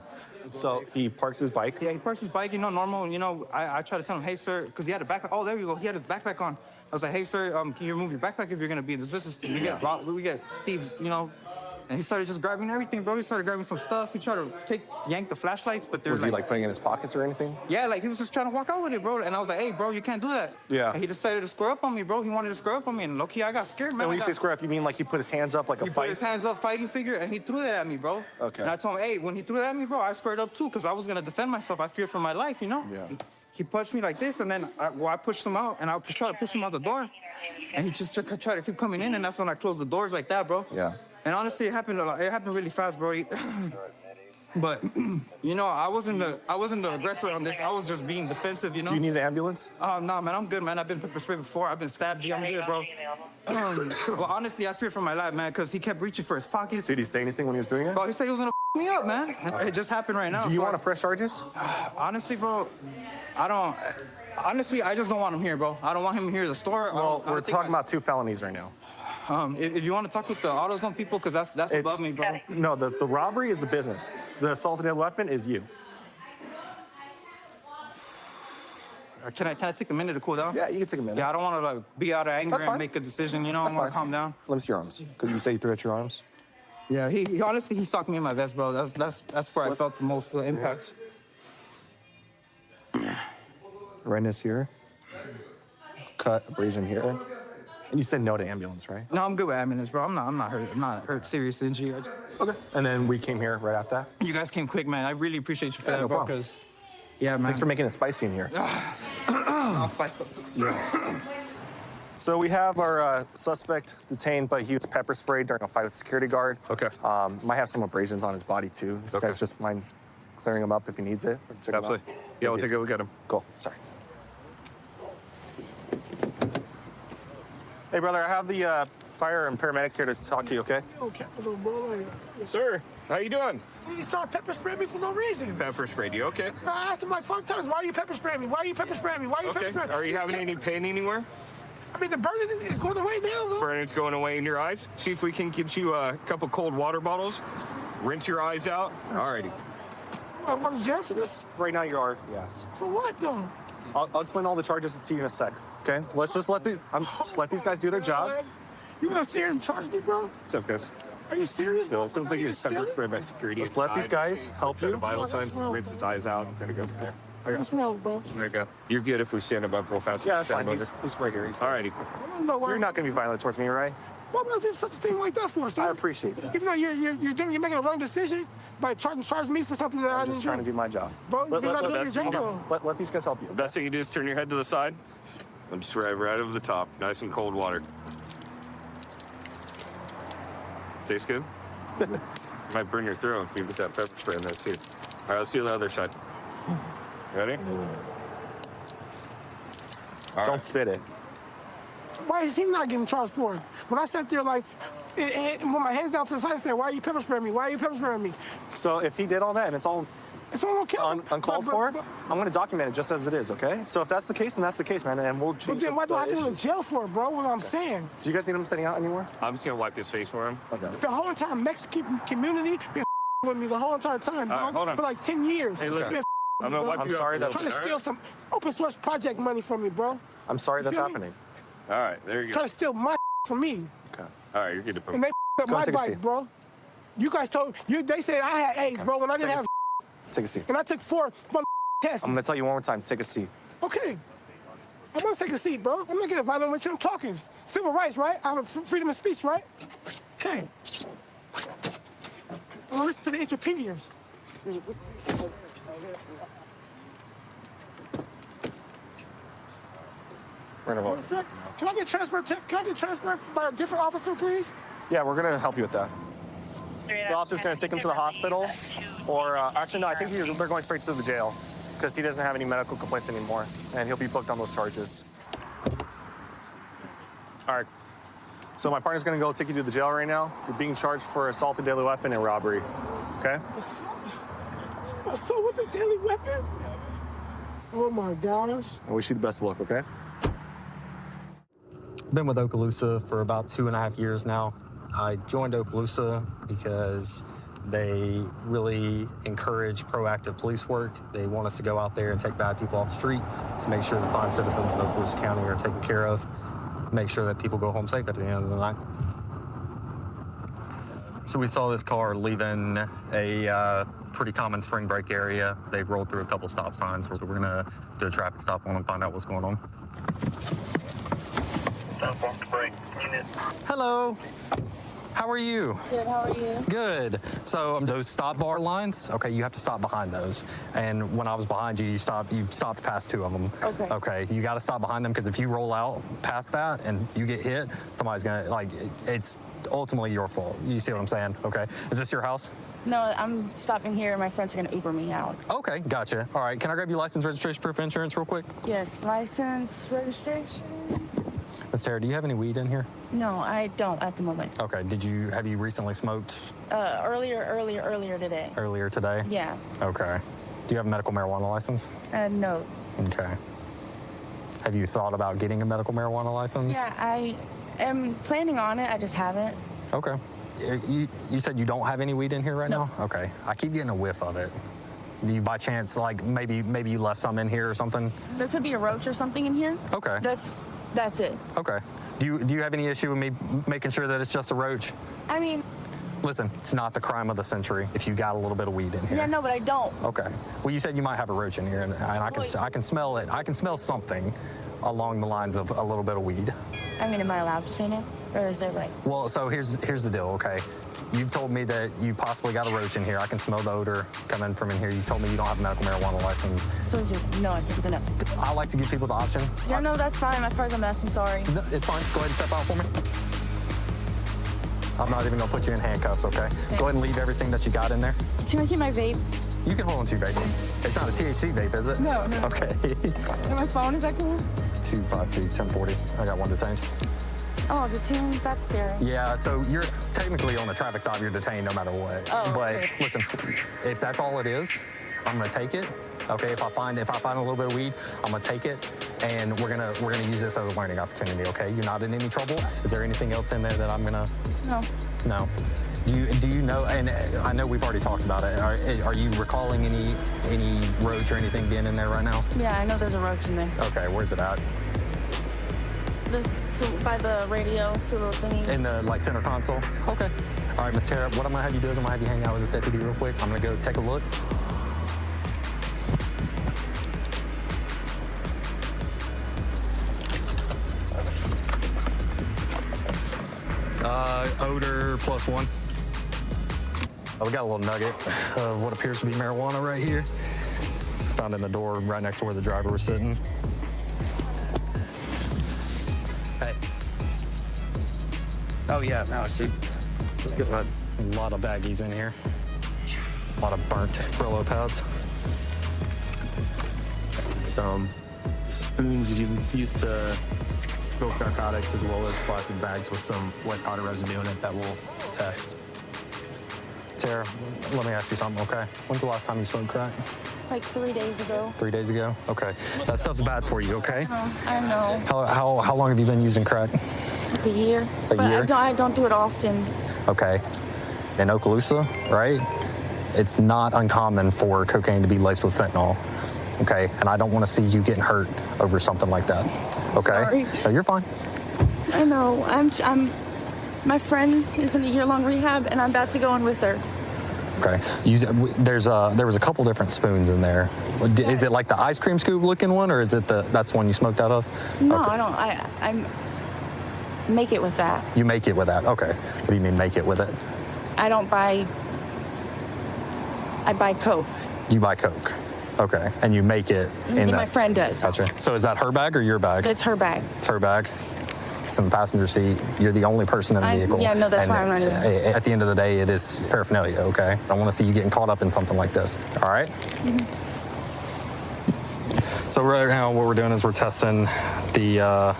So he parks his bike?
Yeah, he parks his bike, normal. I try to tell him, hey, sir, because he had a backpack. Oh, there you go. He had his backpack on. I was like, hey, sir, can you remove your backpack if you're going to be in this business? We get robbed, we get thieves, And he started just grabbing everything, bro. He started grabbing some stuff. He tried to yank the flashlights, but
Was he like putting it in his pockets or anything?
Yeah, like he was just trying to walk out with it, bro. And I was like, hey, bro, you can't do that.
Yeah.
And he decided to square up on me, bro. He wanted to square up on me. And low-key, I got scared, man.
And when you say square up, you mean like he put his hands up like a
He
fight?
put his hands up, fighting figure, and he threw that at me, bro.
Okay.
And I told him, hey, when he threw that at me, bro, I squared up too, because I was going to defend myself. I feared for my life,
Yeah.
He punched me like this, and then I pushed him out, and I tried to push him out the door. And he just tried to keep coming in, and that's when I closed the doors like that, bro.
Yeah.
And honestly, it happened really fast, bro. But I wasn't the aggressor on this. I was just being defensive,
Do you need the ambulance?
Nah, man, I'm good, man. I've been pepper sprayed before. I've been stabbed. G, I'm good, bro. Well, honestly, I fear for my life, man, because he kept reaching for his pockets.
Did he say anything when he was doing it?
Bro, he said he was gonna me up, man. It just happened right now.
Do you want to press charges?
Honestly, bro, I don't. Honestly, I just don't want him here, bro. I don't want him here at the store.
Well, we're talking about 2 felonies right now.
If you want to talk with the AutoZone people, because that's above me, bro.
No, the robbery is the business. The assault with a weapon is you.
Can I take a minute to cool down?
Yeah, you can take a minute.
Yeah, I don't want to be out of anger
That's
and
fine.
make a decision. I
That's
want
fine.
to calm down.
Let me see your arms. Could you say you threw at your arms?
Yeah, he honestly he socked me in my vest, bro. That's where I felt the most impact.
Redness here. Cut, abrasion here. And you said no to ambulance, right?
No, I'm good with ambulance, bro. I'm not hurt. I'm not hurt. Serious injury.
Okay. And then we came here right after that.
You guys came quick, man. I really appreciate you for
Yeah,
that,
no
bro.
problem.
'Cause yeah, man.
Thanks for making it spicy in here.
I'll spice up too.
Yeah. So we have our suspect detained, but he was pepper sprayed during a fight with a security guard.
Okay.
Might have some abrasions on his body too. You guys just mind clearing him up if he needs it? Or check him out?
Absolutely. Yeah, we'll take a look at him.
Cool. Sorry. Hey, brother, I have the fire and paramedics here to talk to you, okay?
Okay, little bro.
Sir, how you doing?
He started pepper spraying me for no reason.
Pepper sprayed you, okay.
I asked him like 5 times, why are you pepper spraying me? Why are you pepper spraying me? Why are you pepper
Okay.
spraying me?
Are you having any pain anywhere?
I mean, the burning is going away now, though.
Burning's going away in your eyes. See if we can get you a couple cold water bottles. Rinse your eyes out. Alrighty.
I'm going to jail for this.
Right now you are, yes.
For what, though?
I'll explain all the charges to you in a sec, okay? Let's just let these guys do their job.
You gonna sit here and charge me, bro?
What's up, guys?
Are you serious?
No, sounds like he was pepper sprayed by security.
Let's let these guys help you.
Vital signs, rinse his eyes out. I'm gonna go from there. Okay.
What's wrong, bro?
There you go. You're good if we stand above real fast.
Yeah, that's
Stand
fine.
above
He's right here.
Alrighty.
You're not going to be violent towards me, right?
Why would I do such a thing like that for, sir?
I appreciate that.
Even though you're making a wrong decision by trying to charge me for something that I
I'm
didn't
just
do.
trying to do my job.
Bro, you're not doing your job, though.
Let these guys help you.
Best thing you do is turn your head to the side and just right over the top. Nice and cold water. Tastes good? Might burn your throat if you put that pepper spray in there too. All right, let's do the other side. Ready?
Don't spit it.
Why is he not getting charged for it? When I sat there like, with my hands down to the side and said, why are you pepper spraying me? Why are you pepper spraying me?
So if he did all that and it's all
okay.
uncalled for, I'm going to document it just as it is, okay? So if that's the case, then that's the case, man, and we'll change
But then why do I have to go
issues.
to jail for it, bro? What I'm saying.
Do you guys need him sitting out anymore?
I'm just gonna wipe his face for him.
Okay.
The whole entire Mexican community been with me the whole entire time, bro.
All right, hold on.
For like 10 years.
Hey, listen.
Been
I'm gonna wipe
I'm
you
sorry
up.
that's-
trying to
All
steal
right?
some open source project money from me, bro.
I'm sorry that's
feel me?
happening.
All right, there you go.
Trying to steal my from me.
Okay.
All right, you're good to put.
And they up
Go
my
take a
bike,
seat.
bro. You guys told they said I had AIDS, bro, when I didn't
Take a
have.
Take a seat.
And I took 4 tests.
I'm going to tell you one more time. Take a seat.
Okay. I'm gonna take a seat, bro. I'm not getting violent with you. I'm talking civil rights, right? I have freedom of speech, right? Okay. I'm gonna listen to the interpediaries.
We're gonna vote.
Can I get transferred? Can I get transferred by a different officer, please?
Yeah, we're gonna help you with that. The officer's gonna take him to the hospital, or actually no, I think they're going straight to the jail because he doesn't have any medical complaints anymore, and he'll be booked on those charges. All right. So my partner's gonna go take you to the jail right now. You're being charged for assault with a deadly weapon and robbery. Okay?
Assault with a deadly weapon? Oh my gosh.
I wish you the best of luck. Okay?
Been with Okaloosa for about 2.5 years now. I joined Okaloosa because they really encourage proactive police work. They want us to go out there and take bad people off the street to make sure the fine citizens of Okaloosa County are taken care of, make sure that people go home safe at the end of the night. So we saw this car leaving a pretty common spring break area. They rolled through a couple stop signs, so we're gonna do a traffic stop on them and find out what's going on. Hello. How are you?
Good, how are you?
Good. So those stop bar lines, okay, you have to stop behind those. And when I was behind you, you stopped past 2 of them.
Okay.
Okay, you got to stop behind them because if you roll out past that and you get hit, somebody's gonna, like, it's ultimately your fault. You see what I'm saying? Okay. Is this your house?
No, I'm stopping here. My friends are going to Uber me out.
Okay, gotcha. All right, can I grab your license, registration, proof of insurance real quick?
Yes, license, registration.
Miss Tara, do you have any weed in here?
No, I don't at the moment.
Okay, have you recently smoked?
Earlier today.
Earlier today?
Yeah.
Okay. Do you have a medical marijuana license?
No.
Okay. Have you thought about getting a medical marijuana license?
Yeah, I am planning on it. I just haven't.
Okay. You said you don't have any weed in here right now? Okay. I keep getting a whiff of it. Do you by chance, like, maybe you left some in here or something?
There could be a roach or something in here.
Okay.
That's it.
Okay. Do you have any issue with me making sure that it's just a roach?
I mean...
Listen, it's not the crime of the century if you got a little bit of weed in here.
Yeah, no, but I don't.
Okay. Well, you said you might have a roach in here, and I can smell it. I can smell something along the lines of a little bit of weed.
I mean, am I allowed to say no? Or is there like...
Well, so here's the deal, okay? You've told me that you possibly got a roach in here. I can smell the odor coming from in here. You told me you don't have a medical marijuana license.
So just, no, it's enough.
I like to give people the option.
Yeah, no, that's fine. My car's a mess. I'm sorry.
No, it's fine. Go ahead and step out for me. I'm not even going to put you in handcuffs, okay?
Thanks.
Go ahead and leave everything that you got in there.
Can I keep my vape?
You can hold on to your vape. It's not a THC vape, is it?
No.
Okay.
And my phone, is that cool?
252-1040. I got one detained.
Oh, detained? That's scary.
Yeah, so you're technically on the traffic stop. You're detained no matter what.
Oh,
but
okay.
Listen, if that's all it is, I'm gonna take it. Okay, if I find a little bit of weed, I'm gonna take it, and we're gonna use this as a learning opportunity. Okay, you're not in any trouble. Is there anything else in there that I'm gonna?
No.
No. Do you know? And I know we've already talked about it. Are you recalling any roach or anything being in there right now?
Yeah, I know there's a roach in there.
Okay, where's it at?
By the radio, so little thingy.
In the center console? Okay. All right, Miss Tara, what I'm gonna have you do is I'm gonna have you hang out with this deputy real quick. I'm gonna go take a look. Odor +1. Oh, we got a little nugget of what appears to be marijuana right here. Found in the door right next to where the driver was sitting. Hey.
Oh, yeah, no, see.
A lot of baggies in here. A lot of burnt Brillo pads. Some spoons used to smoke narcotics, as well as plastic bags with some white powder residue in it that we'll test. Tara, let me ask you something, okay? When's the last time you smoked crack?
Like 3 days ago.
3 days ago? Okay. That stuff's bad for you, okay?
I know.
How long have you been using crack?
Like a year.
A year?
I don't do it often.
Okay. In Okaloosa, right? It's not uncommon for cocaine to be laced with fentanyl. Okay, and I don't want to see you getting hurt over something like that. Okay?
Sorry.
No, you're fine.
I know. My friend is in a year-long rehab, and I'm about to go in with her.
Okay. There was a couple different spoons in there. Is it like the ice cream scoop looking one, or is it that's one you smoked out of?
No,
Okay.
I don't. I make it with that.
You make it with that. Okay. What do you mean make it with it?
I don't buy. I buy Coke.
You buy Coke. Okay. And you make it in
And
that.
my friend does.
Gotcha. So is that her bag or your bag?
It's her bag.
It's her bag. it's in the passenger seat. You're the only person in the vehicle.
Yeah, no, that's why I'm running.
At the end of the day, it is paraphernalia, okay? I don't want to see you getting caught up in something like this, all right? So right now what we're doing is we're testing the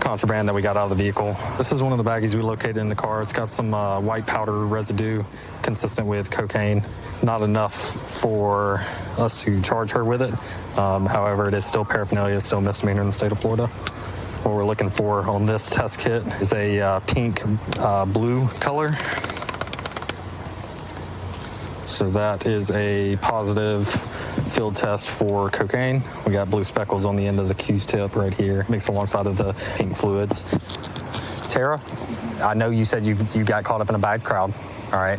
contraband that we got out of the vehicle. This is one of the baggies we located in the car. It's got some white powder residue consistent with cocaine. Not enough for us to charge her with it. However, it is still paraphernalia, it's still a misdemeanor in the state of Florida. What we're looking for on this test kit is a pink blue color. So that is a positive field test for cocaine. We got blue speckles on the end of the Q-tip right here, mixed alongside of the pink fluids. Tara, I know you said you got caught up in a bad crowd, all right?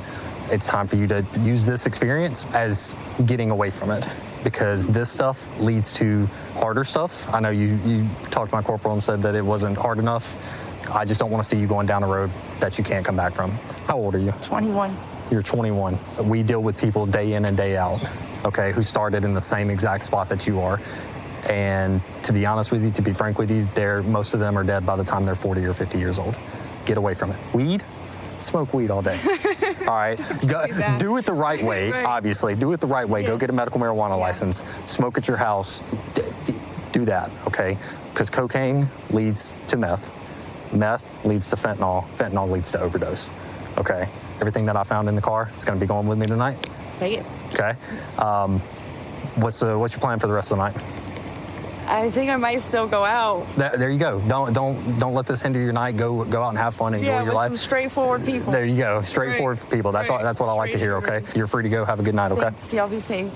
It's time for you to use this experience as getting away from it, because this stuff leads to harder stuff. I know you talked to my corporal and said that it wasn't hard enough. I just don't want to see you going down a road that you can't come back from. How old are you?
21.
You're 21. We deal with people day in and day out, okay, who started in the same exact spot that you are. And to be honest with you, to be frank with you, most of them are dead by the time they're 40 or 50 years old. Get away from it. Weed? Smoke weed all day. All right? Do it the right way, obviously. Do it the right way. Yes. Go get a medical marijuana license. Smoke at your house. Do that, okay? Because cocaine leads to meth. Meth leads to fentanyl. Fentanyl leads to overdose, okay? Everything that I found in the car is going to be going with me tonight.
Take it.
Okay. What's your plan for the rest of the night?
I think I might still go out.
There you go. Don't let this hinder your night. Go out and have fun. Enjoy your life.
Some straightforward people.
There you go. Straightforward people. That's what I like to hear. Okay. You're free to go. Have a good night. Okay.
Thanks. Y'all be safe.